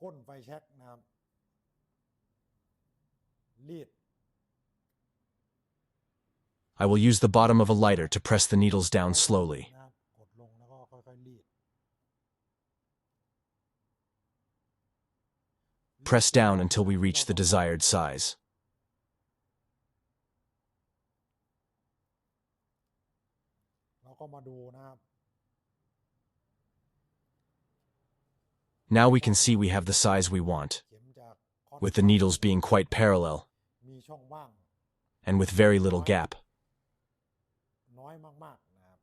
ก้นไฟแช็กนะครับรีด I will use the bottom of a lighter to press the needles down slowly. นะครับกดลงแล้วก็ค่อยๆรีด Press down until we reach the desired size. เราก็มาดูนะครับ Now we can see we have the size we want, เข็มจะค่อน with the needles being quite parallel มีช่องว่าง and with very little gap. น้อยมากๆนะครับ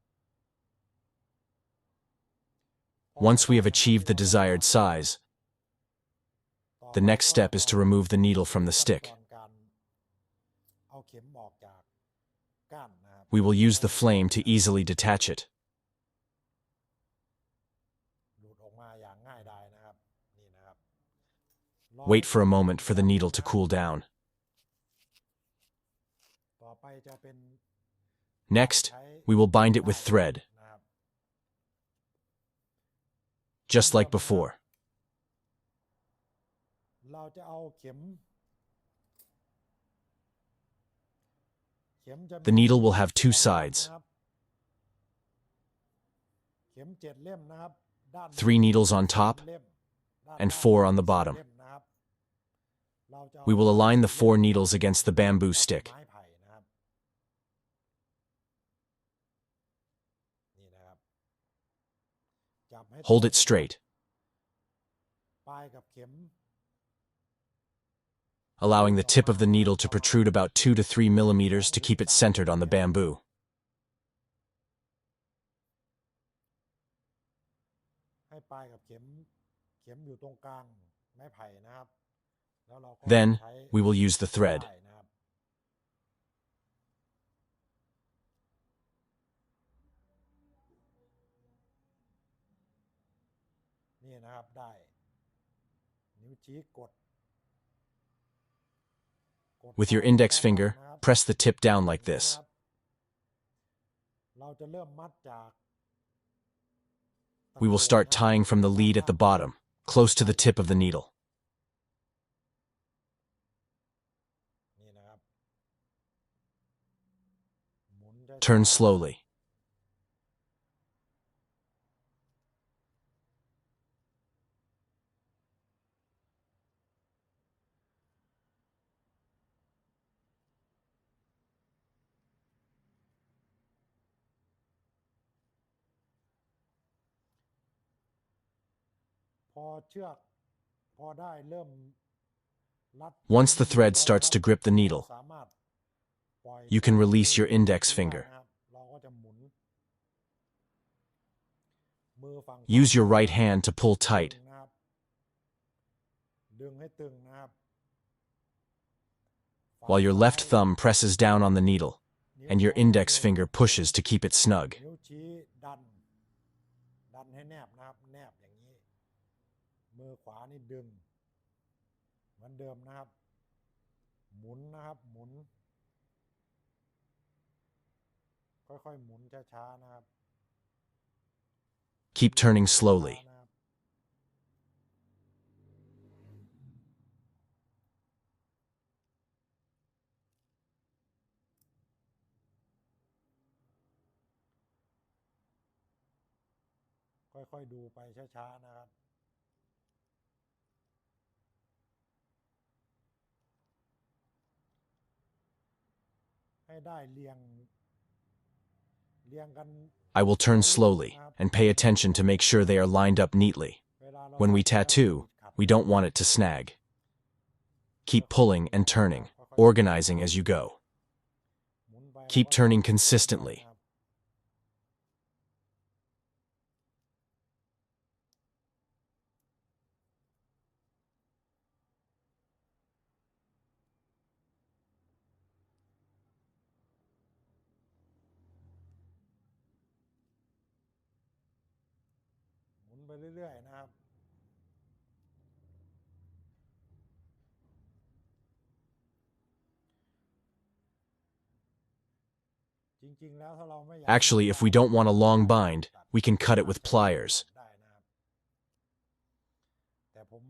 Once we have achieved the desired size, ต่อ the next step is to remove the needle from the ขั้น stick. ตอนการเอาเข็มออกจากก้านนะครับ We will use the flame to easily detach it. หลุดออกมาอย่างง่ายดายนะครับนี่นะครับ Wait for a moment for the needle to cool down. ต่อไปจะเป็น Next, we will bind it with thread, นะครับ just like before. เราจะเอาเข็มจะมี The needle will have two sides, นะครับเข็ม7 เล่มนะครับด้าน 3 needles on top เล่มด้าน and ล่าง 4 on the bottom. เล่มนะครับเราจะ We will align the 4 needles against the bamboo stick. ไม้ไผ่นะครับนี่นะครับจับให้ Hold it straight, ปลายกับเข็ม allowing the tip of the needle to protrude about 2 to 3 millimeters to keep it centered on the bamboo. ให้ปลายกับเข็มอยู่ตรงกลางไม้ไผ่นะครับแล้วเราก็ Then, ใช้ we will use the thread. ได้นะครับนี่นะครับได้นิ้วชี้กด With your index finger, press the tip down like this. เราจะเริ่มมัดจาก We will start tying from the lead at the bottom, close to the tip of the needle. นี่นะครับหมุนช้าๆ Turn slowly. พอเชือกพอได้เริ่มรัด Once the thread starts to grip the needle, สามารถปล่อย you can release your index ได้ finger. นะครับเราก็จะหมุนมือฝั่ง Use your right hand to pull ดึ tight. งนะครับดึงให้ตึงนะครับ While your left thumb presses down on the needle, and your index finger pushes to keep it snug. นิ้วชี้ดันให้แนบนะครับแนบอย่างนี้มือขวานี่ดึงเหมือนเดิมนะครับหมุนนะครับหมุนค่อยๆหมุนช้าๆนะครับ Keep turning slowly. นะครับค่อยๆดูไปช้าๆนะครับให้ได้เรียงกัน I will turn slowly and pay attention to make sure they are lined up neatly. เวลาเรา When we tattoo, we don't want it to snag. Keep pulling and turning, organizing as you go. หมุนไป Keep turning consistently. นะครับหมุนไปเรื่อยๆนะครับจริงๆแล้วถ้าเราไม่อยาก Actually, if we don't want a long bind, we can cut it with pliers. ได้นะครับแต่ผม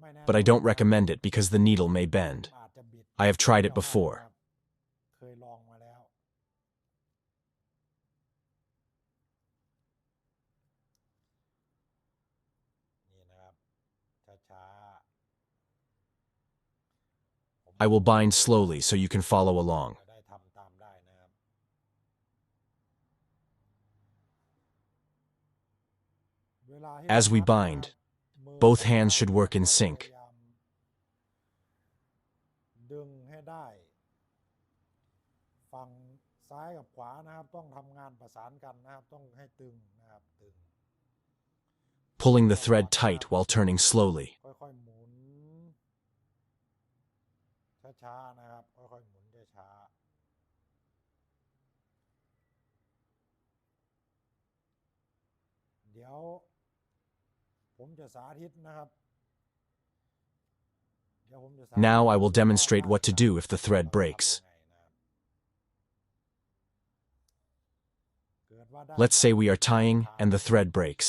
ไม่แนะนำ But I don't recommend it because the needle may bend. อาจจะบิด I have tried it before. เคยลองมาแล้วนี่นะครับช้าๆ I will bind slowly so you can follow along. จะได้ทำตามได้นะครับเวลาที่ As we เรามัด bind, นะครับมือ both hands should work in sync. พยายามดึงให้ได้ ฝั่งซ้ายกับขวานะครับต้องทำงานประสานกันนะครับต้องให้ตึงนะครับตึง Pulling the thread tight while turning slowly. ค่อยๆหมุนช้าๆนะครับค่อยๆหมุนช้าๆเดี๋ยวผมจะสาธิตนะครับเดี๋ยวผมจะสาธิต Now I will demonstrate what to do if the thread breaks. เกิดว่าได้ Let's say we are tying and the thread breaks.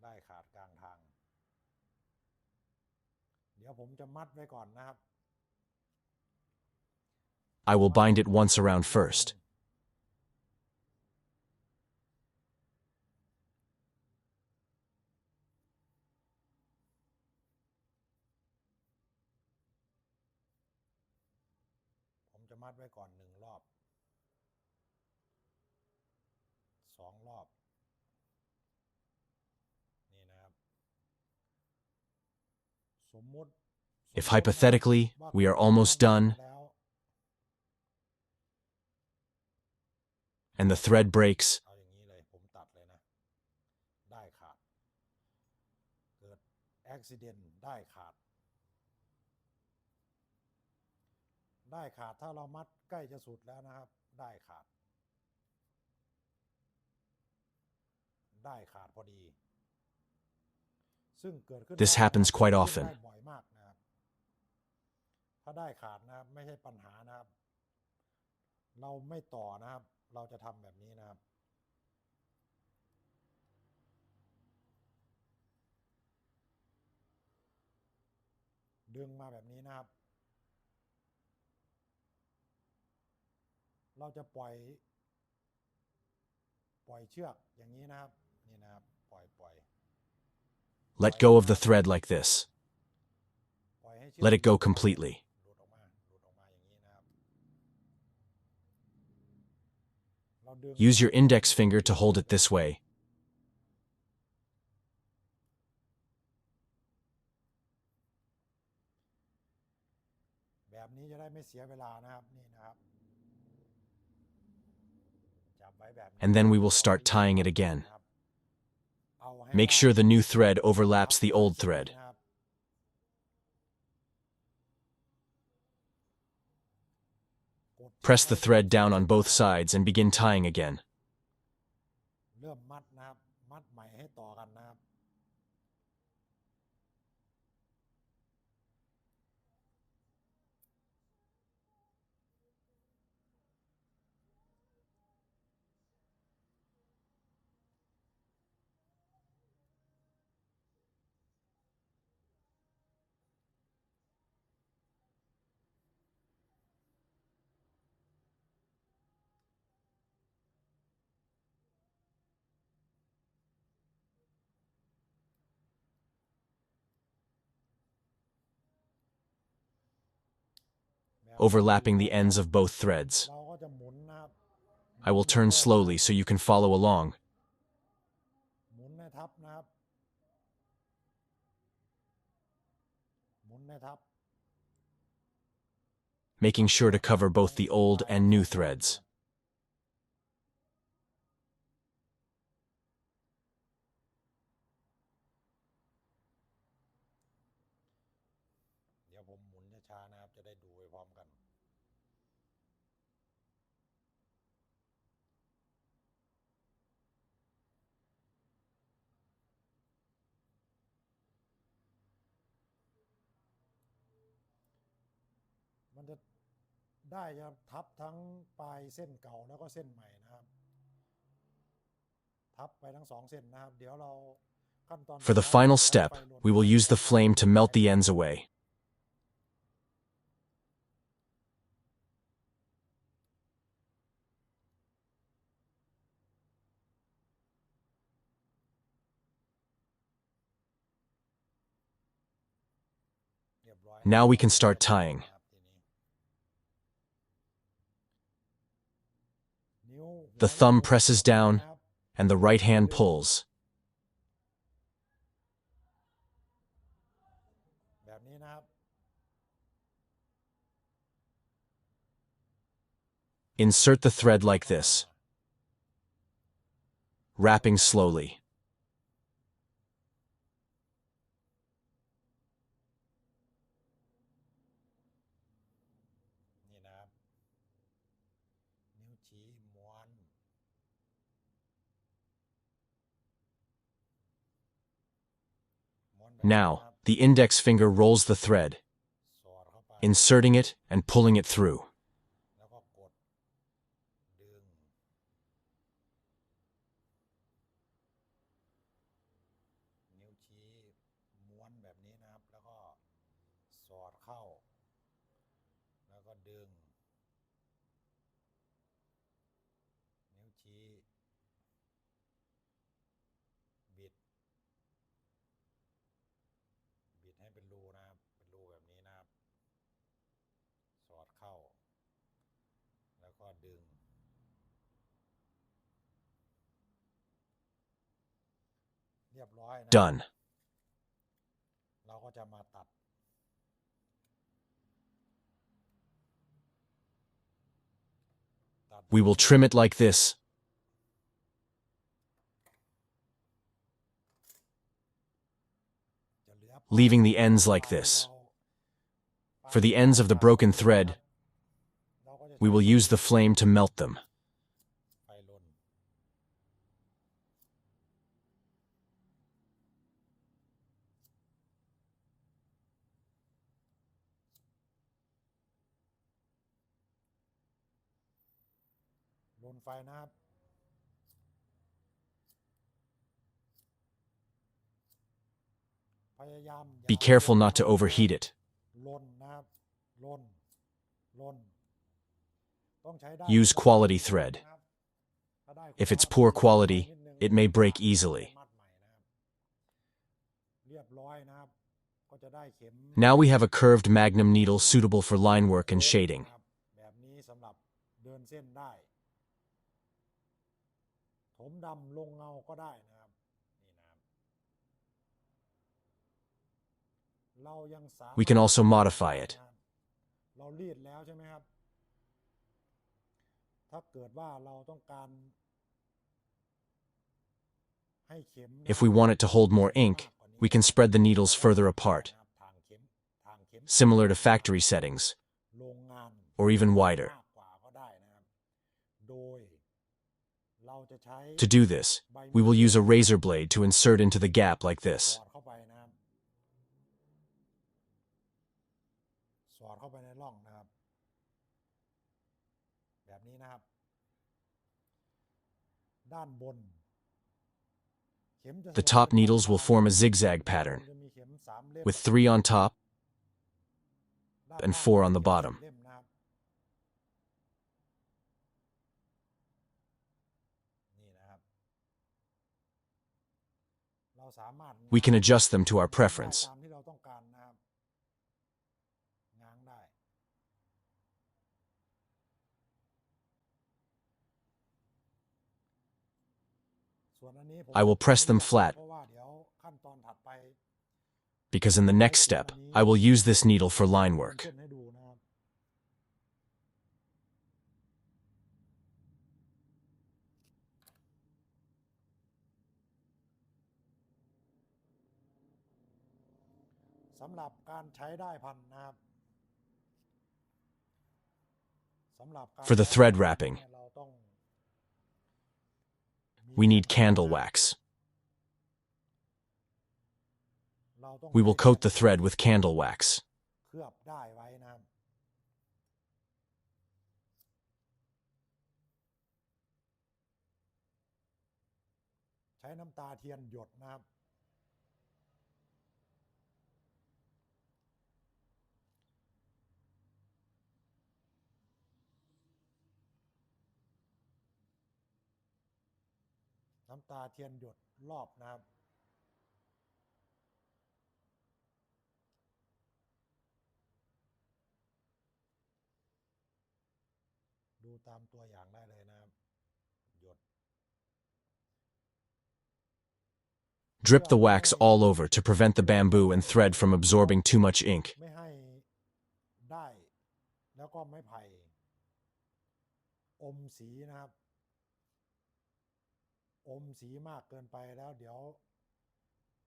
ได้ขาดกลางทางเดี๋ยวผมจะมัดไว้ก่อนนะครับ I will bind it once around first. ผมจะมัดไว้ก่อน1 รอบ 2 รอบนี่นะครับสมมุติ If hypothetically we are almost done แล้ว and the thread breaks, เอาอย่างนี้เลยผมตัดเลยนะได้ขาดเกิดอุบิเหตุได้ขาดถ้าเรามัดใกล้จะสุดแล้วนะครับได้ขาดพอดีซึ่งเกิดขึ้น This happens quite often. ได้บ่อยมากนะครับถ้าได้ขาดนะครับไม่ใช่ปัญหานะครับเราไม่ต่อนะครับ เราจะทำแบบนี้นะครับดึงมาแบบนี้นะครับเราจะปล่อยเชือกอย่างนี้นะครับนี่นะครับปล่อย Let go of the thread like this. ปล่อยให้เชือก Let it go completely. หลุดออกมาอย่างนี้นะครับเราดึง Use your index finger to hold it this way. แบบนี้จะได้ไม่เสียเวลานะครับนี่นะครับจับไว้แบบนี้ And then we will start tying it again. นะครับเอาให้ Make ได้ sure the new thread overlaps the old thread. นะครับกด Press the thread down on both sides and begin tying again. เริ่มมัดนะครับมัดใหม่ให้ต่อกันนะครับOverlapping the ends of both threads. เราก็จะหมุนนะครับ I will turn slowly so you can follow along. หมุนให้ทับนะครับหมุนให้ทับ Making sure to cover both the old and new threads. เดี๋ยวผมหมุนช้าๆนะครับจะได้ดูไปพร้อมกันมันจะได้จะทับทั้งปลายเส้นเก่าแล้วก็เส้นใหม่นะครับทับไปทั้ง2เส้นนะครับเดี๋ยวเราขั้นตอน For the final step, we will use the flame to melt the ends away. เรียบร้อย Now we can start tying. นิ้ว The thumb presses down and the right hand pulls. แบบนี้นะครับ Insert the thread like this, wrapping slowly. นี่นะครับนิ้วชี้ม้วน Now, the index finger rolls the thread, สอดเข้าไป inserting it and pulling it through. แล้วก็กดดึงนิ้วชี้ม้วนแบบนี้นะครับแล้วก็สอดเข้าแล้วก็ดึงนิ้วชี้บิดให้เป็นรูนะครับเป็นรูแบบนี้นะครับสอดเข้าแล้วก็ดึงเรียบร้อยนะ Done. เราก็จะมาตัด We will trim it like this. Leaving the ends like this. For the ends of the broken thread, we will use the flame to melt them. ไฟลนลน นไฟนะครับพยายาม Be careful not to overheat it. ลนนะครับลนต้องใช้ได้ Use quality thread. นะครับถ้าได้ If it's poor quality, it may break easily. มัดใหม่นะครับเรียบร้อยนะครับก็จะได้เข็ม Now we have a curved magnum needle suitable for line work and shading. แบบนี้สำหรับเดินเส้นได้ถมดำลงเงาก็ได้นะครับนี่นะครับเรายังสามารถ We can also modify it. เรารีดแล้วใช่ไหมครับถ้าเกิดว่าเราต้องการให้เข็ม If we want it to hold more ink, we can spread the needles further apart, ทางเข็ม similar to factory settings, โรงงาน or even wider. มากกว่าก็ได้นะครับโดยเราจะใช้ To do this, we will use a razor blade to insert into the gap like this. สอดเข้าไปนะครับสอดเข้าไปในร่องนะครับแบบนี้นะครับด้านบนเข็มจะ The top needles will form a zigzag pattern, จะมีเข็มสามเล่ม with 3 on top ด้าน and ล่าง 4 on the เข็ม bottom. เล่มนะครับนี่นะครับเราสามารถ We can adjust them to our preference. ตามที่เราต้องการนะครับง้างได้ส่วนอันนี้ผม I will press them flat เพราะว่าเดี๋ยวขั้นตอนถัดไป because in the next step, I will use this needle for line work. เส้นให้ดูนะครับสำหรับการใช้ได้พันนะครับสำหรับการ For the thread wrapping, เราต้อง we need candle wax. เราต้อง We will coat the thread with candle wax. เคลือบได้ไว้นะครับใช้น้ำตาเทียนหยดนะครับน้ำตาเทียนหยดรอบนะครับดูตามตัวอย่างได้เลยนะครับหยด Drip the wax all over to prevent the bamboo and thread from absorbing too much ink. ไม่ให้ได้แล้วก็ไม้ไผ่อมสีนะครับอมสีมากเกินไปแล้วเดี๋ยว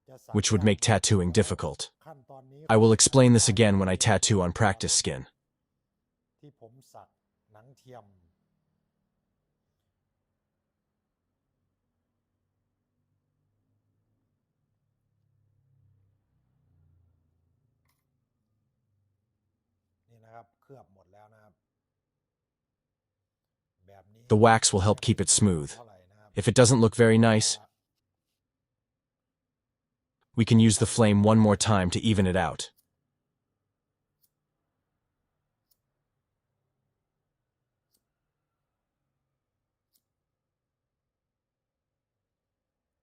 จะสัก Which would make tattooing difficult. ขั้นตอนนี้ I will explain this again when I tattoo on practice skin. ที่ผมสักหนังเทียมนี่นะครับเคลือบหมดแล้วนะครับแบบนี้ The wax will help keep it smooth. เท่าไหร่นะครับ If it doesn't look very nice, we can use the flame one more time to even it out.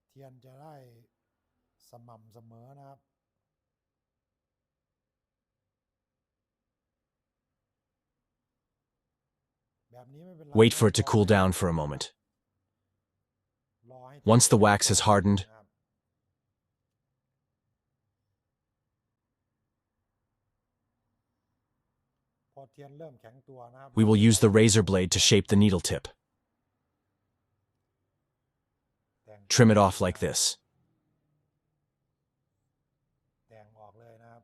เทียนจะได้สม่ำเสมอนะครับแบบนี้ไม่เป็นไร Wait for it to cool down for a moment. รอให้ Once the wax has hardened, นะครับพอเทียนเริ่มแข็งตัวนะครับ we will use the razor blade to shape the needle tip. แต่ง Trim it off like this. แต่งออกเลยนะครับ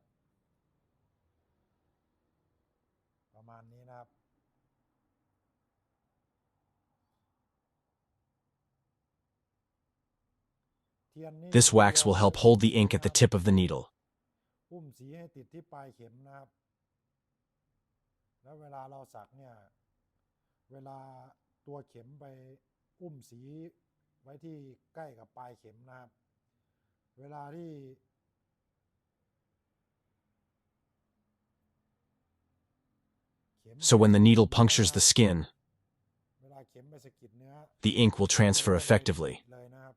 ประมาณนี้นะครับเทียนนี้ This wax will help hold the ink at the tip of the needle. อุ้มสีให้ติดที่ปลายเข็มนะครับแล้วเวลาเราสักเนี่ยเวลา ตัวเข็มไปอุ้มสีไว้ที่ใกล้กับปลายเข็มนะครับเวลาที่So when the needle punctures the skin, เวลาเข็มไปสะกิดเนื้อ the ink will transfer effectively. เลยนะครับ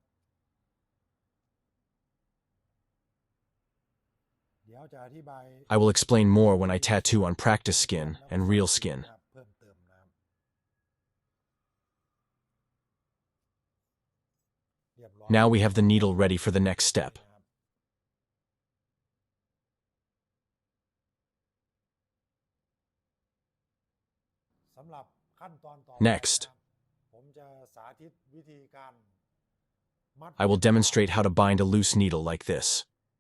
เดี๋ยวจะอธิบาย I will explain more when I tattoo on practice skin and real skin. เพิ่มเติมนะครับเรียบร้อย Now we have the needle ready for the next step. สำหรับขั้นตอนต่อไป Next, ผมจะสาธิตวิธีการมัด I will demonstrate how to bind a loose needle like this.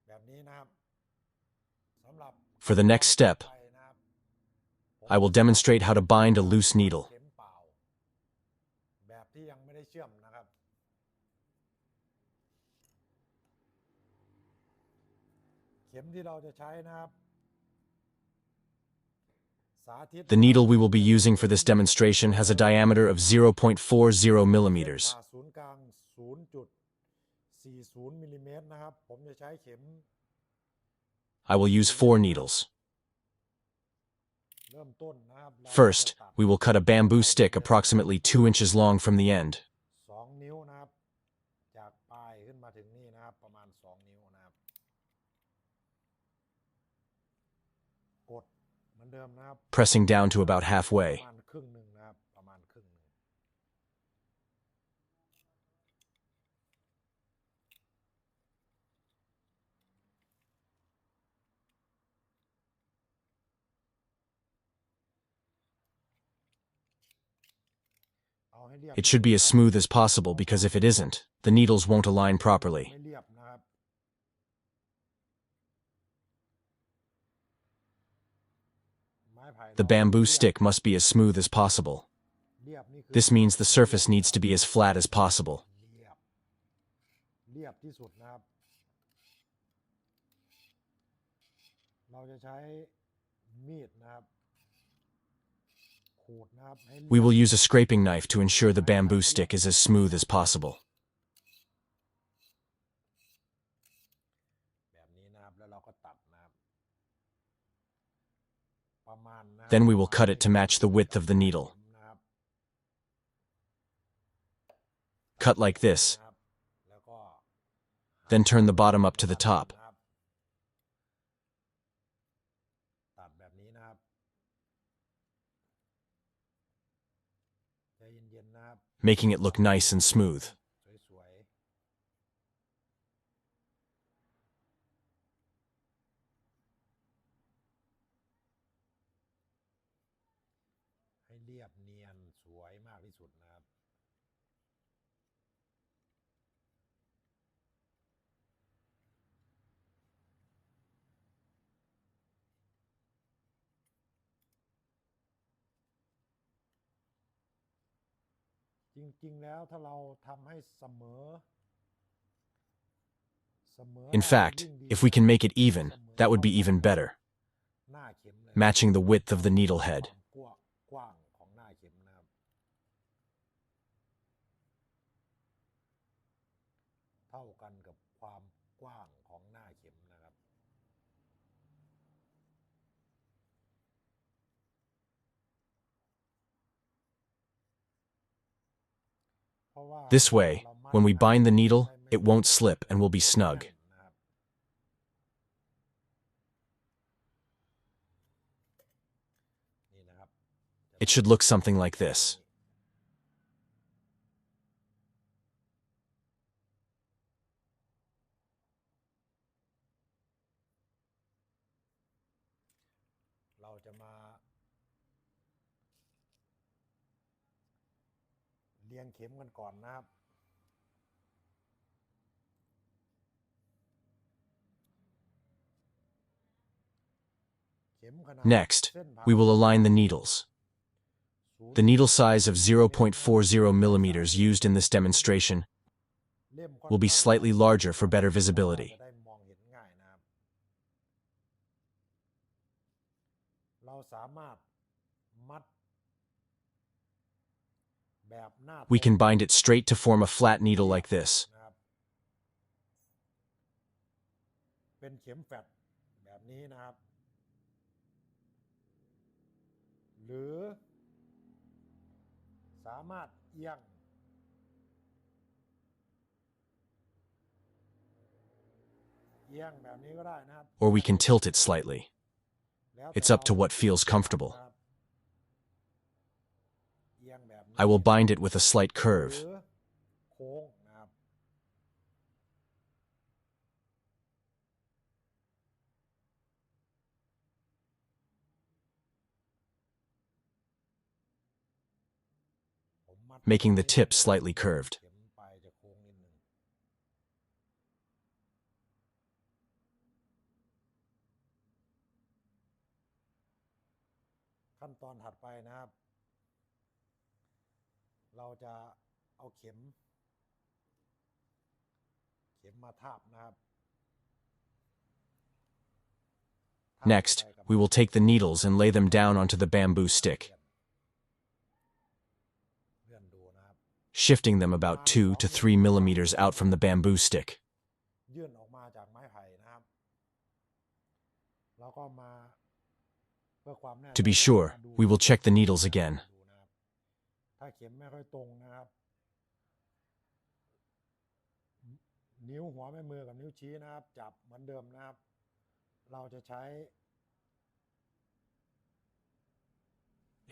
แบบนี้นะครับสำหรับ For the next step, ไปนะครับ I will demonstrate how to bind a loose needle. เข็มเปล่าแบบที่ยังไม่ได้เชื่อมนะครับเข็มที่เราจะใช้นะครับ The needle we will be using for this demonstration has a diameter of 0.40 millimeters. ผ่าศูนย์กลาง 0.40 มิลลิเมตรนะครับผมจะใช้เข็ม I will use 4 needles. เริ่มต้นนะครับเรา First, จะตัด we will cut a bamboo stick approximately 2 inches long from the end. 2 นิ้วนะครับจากปลายขึ้นมาถึงนี่นะครับประมาณ 2 นิ้วนะครับกดเหมือนเดิมนะครับ Pressing down to about ประ halfway. มาณครึ่งหนึ่งนะครับประมาณครึ่งหนึ่งเอาให้เรียบ It should be as smooth as possible because if it isn't, the needles won't align properly. ไม่เรียบนะครับไม้ไผ่ The bamboo stick must be as smooth as possible. เรียบนี่คือ This means the surface needs to be as flat as possible. เรียบเรียบที่สุดนะครับเราจะใช้มีดนะครับขูดนะครับให้เรียบ We will use a scraping knife to ensure the bamboo stick is as smooth as possible. แบบนี้นะครับแล้วเราก็ตัดนะครับประมาณนะครับ Then we will cut it to match the width of the needle. นะครับ Cut like this, นะครับแล้วก็ then turn the bottom up to the top. นะครับตัดแบบนี้นะครับใจเย็นๆนะครับ Making it look nice and smooth. สวยๆ ให้เรียบเนียนสวยมากที่สุดนะครับ จริงๆแล้วถ้าเราทำให้เสมอ In fact, if we can make it even, that would be even better, หน้าเข็มเลย matching the width of the needle head. ความกว้างของหน้าเข็มนะครับเท่ากันกับความกว้างของหน้าเข็มนะครับ เพราะว่า This way, when we bind the needle, it won't slip and will be snug. นะครับนี่นะครับ It should look something like this. เราจะมาเรียงเข็มกันก่อนนะครับ เข็มขนาด Next, เส้นผ่า we will align the needles. ศูนย์ The needle size of 0.40 millimeters used in this demonstration เล่มค่อน will be ข้าง slightly larger for better visibility. จะได้มองเห็นง่ายนะครับ เราสามารถมัดแบ แบบหน้า We can bind it straight to form a flat needle like this. นะครับเป็นเข็มแฟลตแบบนี้นะครับ หรือสามารถเอียงแบบนี้ก็ได้นะครับ Or we can tilt it slightly. แล้ว It's up to what feels comfortable. นะครับเอียงแบบนี้ I will bind it with a slight หรื curve. อโค้งนะครับผมมัด Making the tip slightly curved. เข็มปลายจะโค้งนิดนึงขั้นตอนถัดไปนะครับ เราจะเอาเข็มมาทาบนะครับ Next, we will take the needles and lay them down onto the bamboo stick, เลื่อนดูนะครับ shifting them about 2 to 3 millimeters out from the bamboo stick. ยื่นออกมาจากไม้ไผ่นะครับแล้วก็มาเพื่อความแน่ใจ To be sure, we will check the needles again. ดูนะครับถ้าเข็มไม่ค่อยตรงนะครับ นิ้วหัวแม่มือกับนิ้วชี้นะครับ จับเหมือนเดิมนะครับ เราจะใช้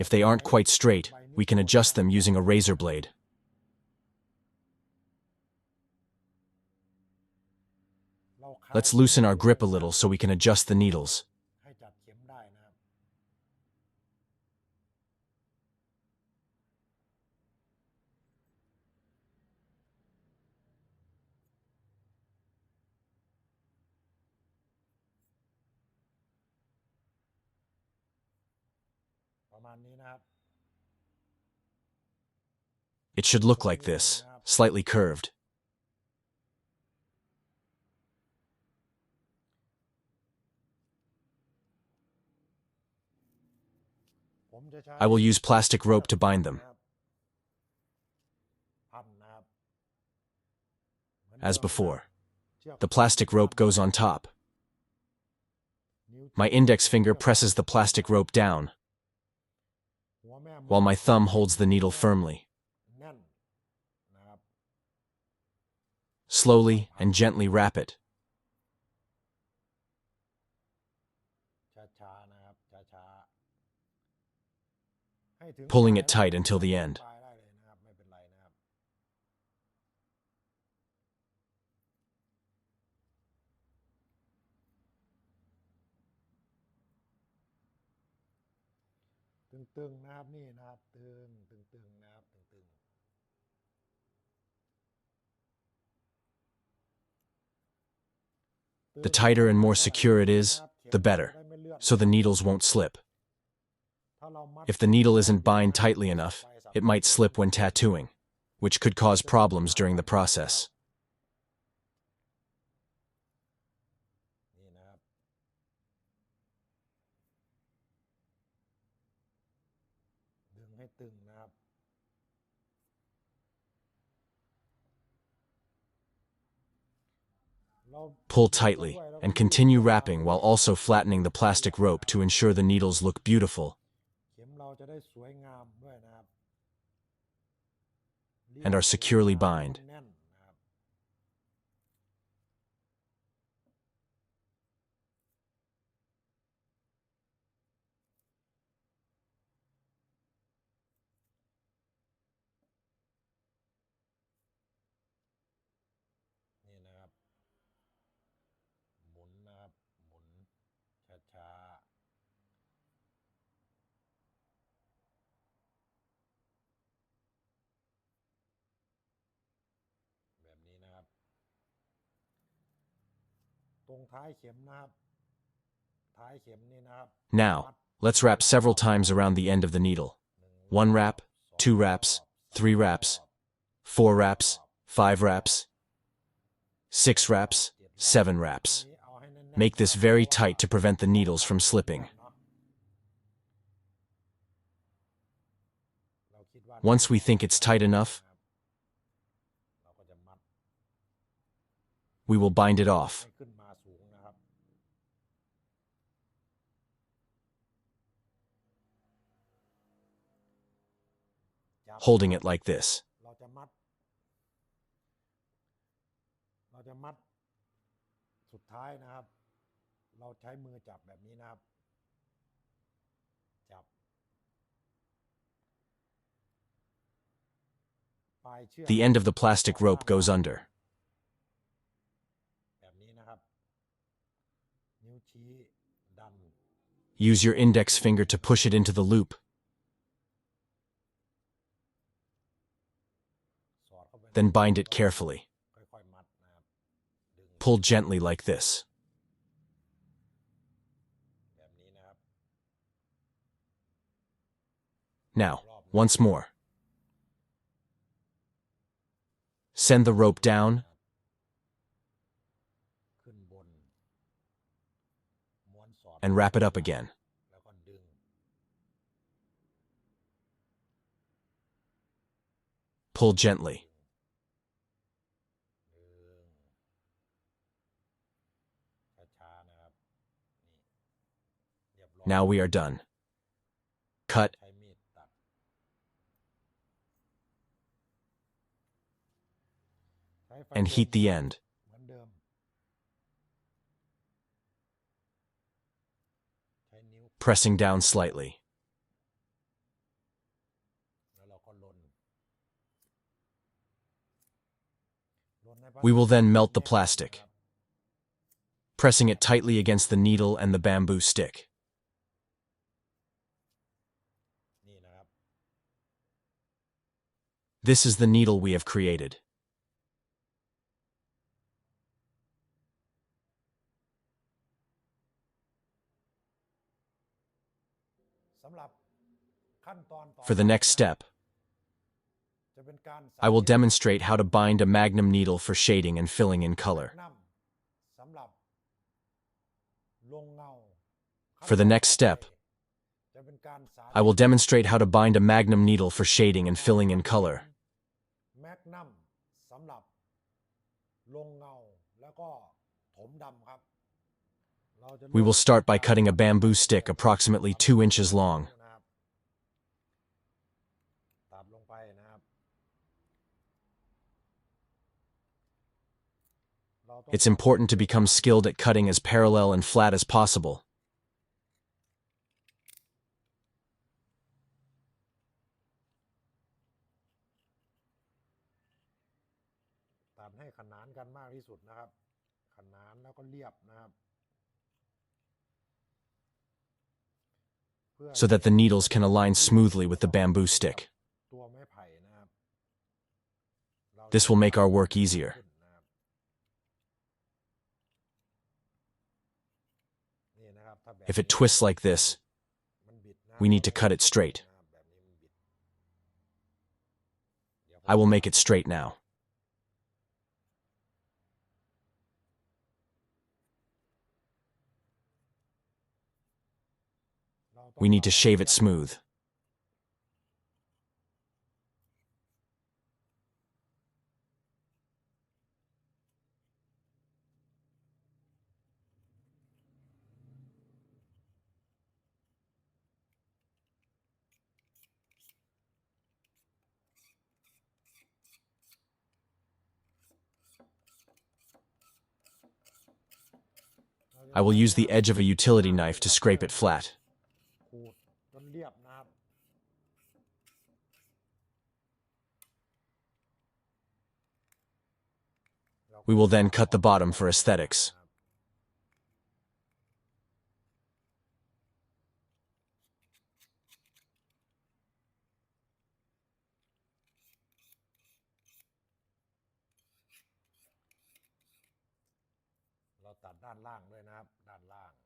If they aren't quite straight, we can adjust them using a razor blade. เราคลาย Let's loosen our grip a little so we can adjust the needles. ให้จับเข็มได้นะครับ ประมาณนี้นะครับ It should look like this, slightly curved. ผมจะใช้ I will use plastic rope to bind them. พันนะครับ As before, the plastic rope goes on top. My index finger presses the plastic rope down, หัวแม่มือ while my thumb holds the needle firmly. แน่นนะครับ Slowly and gently wrap it. ช้าๆนะครับช้าๆให้ถึง Pulling it ปลาย tight until the end. ปลายได้เลยนะครับ ไม่เป็นไรนะครับ ตึงๆนะครับนี่นะครับตึงนะครับตึง The tighter and more secure it is, the better, so the needles won't slip. ถ้าเรามัด If the needle isn't bound tightly enough, it might slip when tattooing, which could cause problems during the process. นี่นะครับดึงให้ตึงนะครับ เรา Pull tightly and continue wrapping while also flattening the plastic rope to ensure the needles look beautiful เข็มเราจะได้สวยงามด้วยนะครับ and are securely bind. แน่นนะครับ นี่นะครับ หมุนนะครับ หมุนช้าๆ แบบนี้นะครับ ตรงท้ายเข็มนะครับ ท้ายเข็มนี่นะครับ Now, let's wrap several times around the end of the needle. 1 wrap, 2 wraps, 3 wraps, 4 wraps, 5 wraps, 6 wraps, 7 wraps. นี่เอาให้แน่นๆ Make this very tight to prevent the needles from slipping. เราคิดว่า Once we think it's tight enough, เราก็จะมัด we will bind it off. ให้ขึ้นมาสูงนะครับจับ Holding it like this. เราจะมัดสุดท้ายนะครับ เราใช้มือจับแบบนี้นะครับ จับปลายเชือก The end of the plastic rope goes under. แบบนี้นะครับ นิ้วชี้ดัน Use your index finger to push it into the loop. สอดเข้าไป Then bind it carefully. ค่อยๆมัดนะครับดึง Pull gently like this. แบบนี้นะครับ Now, once more. Send the rope down ขึ้นบนม้วนสอด and wrap it up again. แล้วก็ดึง Pull gently. ช้าๆนะครับนี่เรียบร้อย Now we are done. Cut ใช้มีดตัดใช้ไฟ and heat the end. เหมือนเดิมใช้นิ้ว Pressing down slightly. แล้วเราก็ลนให้ We will then melt the plastic, pressing it tightly against the needle and the bamboo stick. นี่นะครับ This is the needle we have created. สำหรับขั้นตอนต่อ For the next step, จะเป็นการ I will demonstrate how to bind a magnum needle for shading and filling in color. นำสำหรับลงเงา For the next step, จะเป็นการสา I will demonstrate how to bind a magnum needle for shading and filling in color. แมกนัมสำหรับลงเงาแล้วก็ถมดำครับ We will start by cutting a bamboo stick approximately 2 inches long. นะครับตัดลงไปนะครับเราต้อง It's important to become skilled at cutting as parallel and flat as possible. ตัดให้ขนานกันมากที่สุดนะครับ ขนานแล้วก็เรียบนะครับ so that the needles can align smoothly with the bamboo stick. ตัวไม้ไผ่นะครับ This will make our work easier. นี่นะครับถ้าแบบ If it twists like this, มันบิดนะ we need to cut it straight. แบบนี้มันบิดเดี๋ยว I will make it straight now. We need to shave it smooth. I will use the edge of a utility knife to scrape it flat. ขูดจนเรียบนะครับ We will then cut the bottom for aesthetics. เราตัดด้านล่างด้วยนะครับ ด้านล่าง เ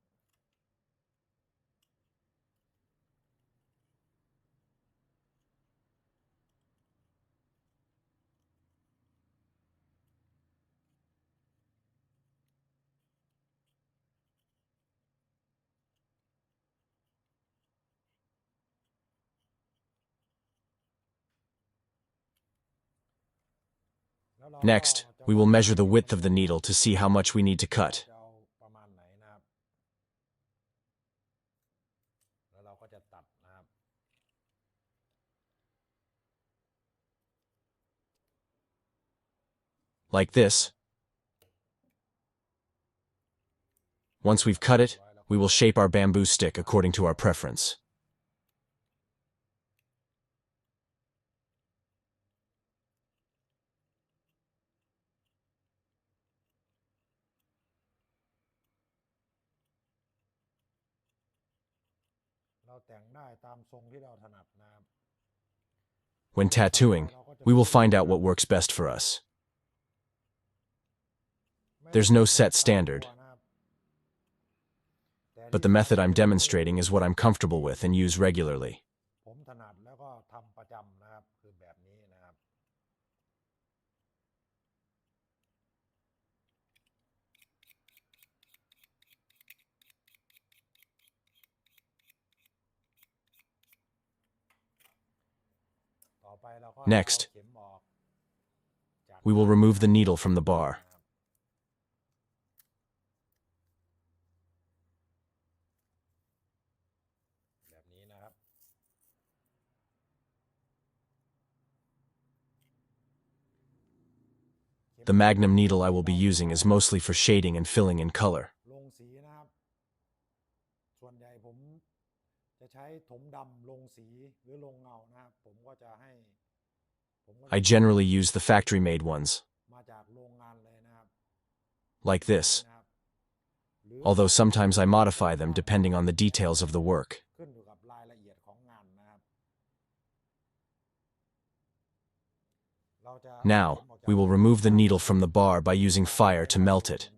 Next, we will measure the width of the needle to see how much we need to cut. จะเอาประมาณไหนนะครับแล้วเราก็จะตัดนะครับ Like this. Once we've cut it, we will shape our bamboo stick according to our preference. When tattooing, we will find out what works best for us. There's no set standard, but the method I'm demonstrating is what I'm comfortable with and use regularly. ผมถนัดแล้วก็ทำประจำนะครับคือแบบนี้นะครับ Next, we will remove the needle from the bar. The magnum needle I will be using is mostly for shading and filling in color. ลงสีนะครับส่วนใหญ่ผมจะใช้ถมดำลงสีหรือลงเงานะครับผมก็จะให้ I generally use the factory-made ones, มาจากโรงงานเลยนะครับ like this, although sometimes I modify them depending on the details of the work. ขึ้นอยู่กับรายละเอียดของงานนะครับ Now, we will remove the needle from the bar by using fire to melt it.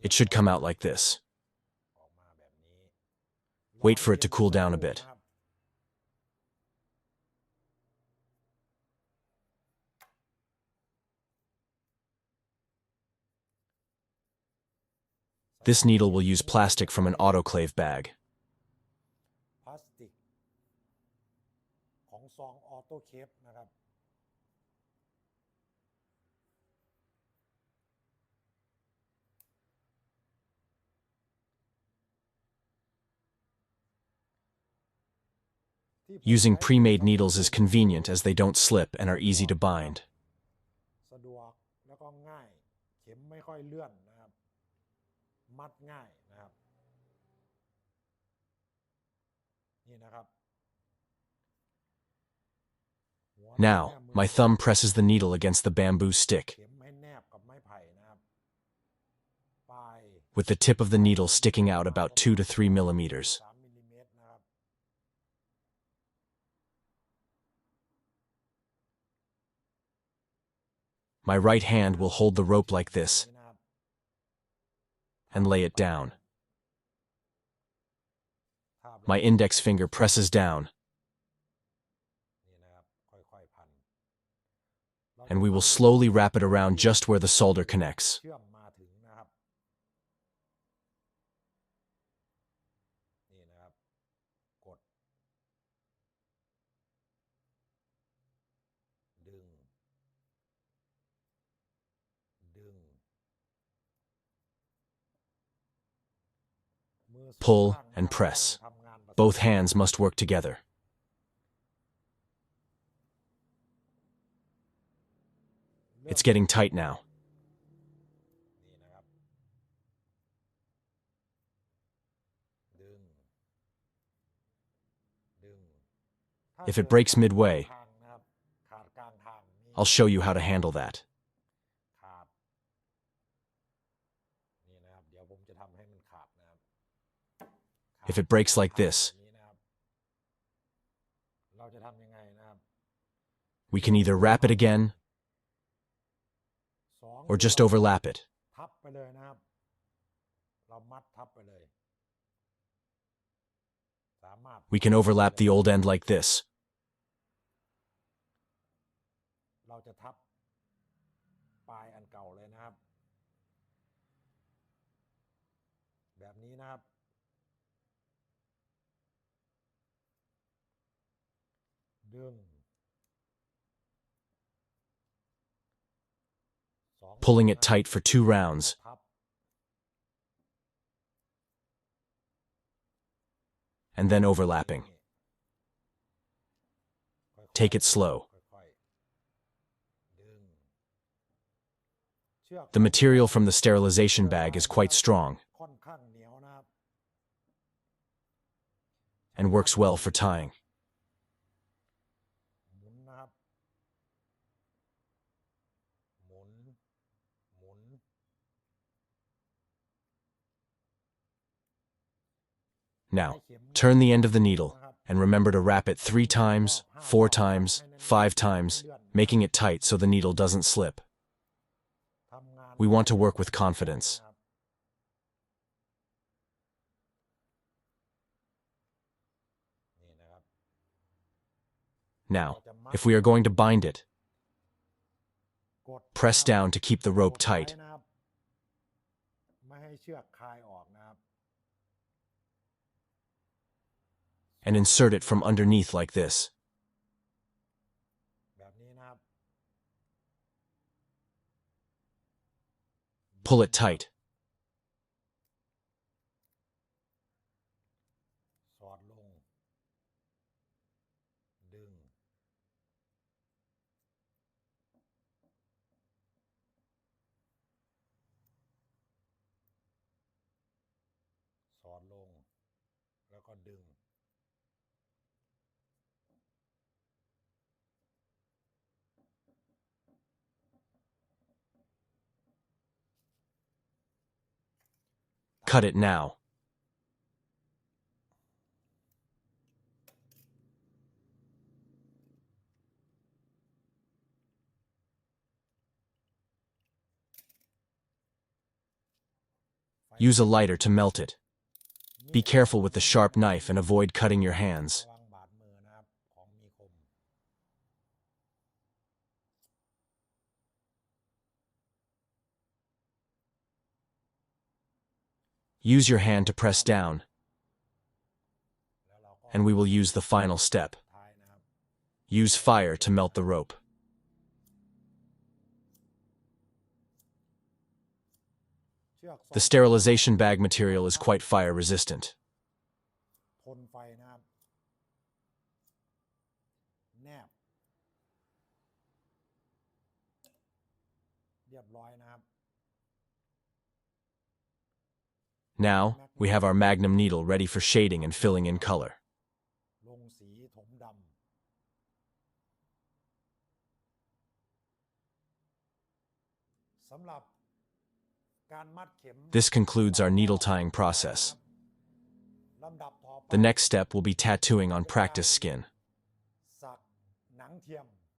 It should come out like this. Wait for it to cool down a bit. This needle will use plastic from an autoclave bag. พลาสติกของซองออโต้เคปนะครับ Using pre-made needles is convenient as they don't slip and are easy to bind. สะดวกแล้วก็ง่ายเข็มไม่ค่อยเลื่อนนะครับมัดง่ายนะครับนี่นะครับ Now, my thumb presses the needle against the bamboo stick, เข็มให้แนบกับไม้ไผ่นะครับปลาย with the tip of the needle sticking out about 2 to 3 millimeters. 3 มิลลิเมตรนะครับ My right hand will hold the rope like this นี่นะครับ and lay it down. ทาบ My index finger presses down, นี่นะครับค่อยๆพัน and we will slowly wrap it around just where the solder connects. เชื่อมมาถึงนะครับนี่นะครับกดดึง Pull and press. Both hands must work together. It's getting tight now. If it breaks midway, I'll show you how to handle that. If it breaks like this, we can either wrap it again or just overlap it. We can overlap the old end like this. ดึงpulling it tight for 2 rounds. ทับ And then overlapping. Take it slow. ค่อยๆดึงเชือก The material from the sterilization bag is quite strong ค่อนข้างเหนียวนะครับ and works well for tying. หมุนนะครับหมุนหมุน Now, turn the end of the needle and remember to wrap it 3 times, 4 times, 5 times, making it tight so the needle doesn't slip. ทำงาน We want to work with confidence. นะครับนี่นะครับ Now, if we are going to bind it, กด press down to keep the rope กดไว้ tight. นะครับไม่ให้เชือกคลายออกนะครับ And insert it from underneath like this. แบบนี้นะครับ Pull it tight. สอดลงดึงสอดลงแล้วก็ดึง Cut it now. ไฟ Use a lighter to melt it. Be careful with the sharp knife and avoid cutting your hands. ระวังบาดมือนะครับของมีคม Use your hand to press down, แล้วเราก็ and we will use the final step. ท้ายนะครับ Use fire to melt the rope. เชือกสอ The ง sterilization bag material is quite fire resistant. ทนไฟนะครับแนบเรียบร้อยนะครับ Now, we have our magnum needle ready for shading and filling in color. ลงสีถมดำสำหรับการมัดเข็ม This concludes our needle tying process. ลำดับต่อไป The next step will be tattooing on practice skin. สักหนังเทียม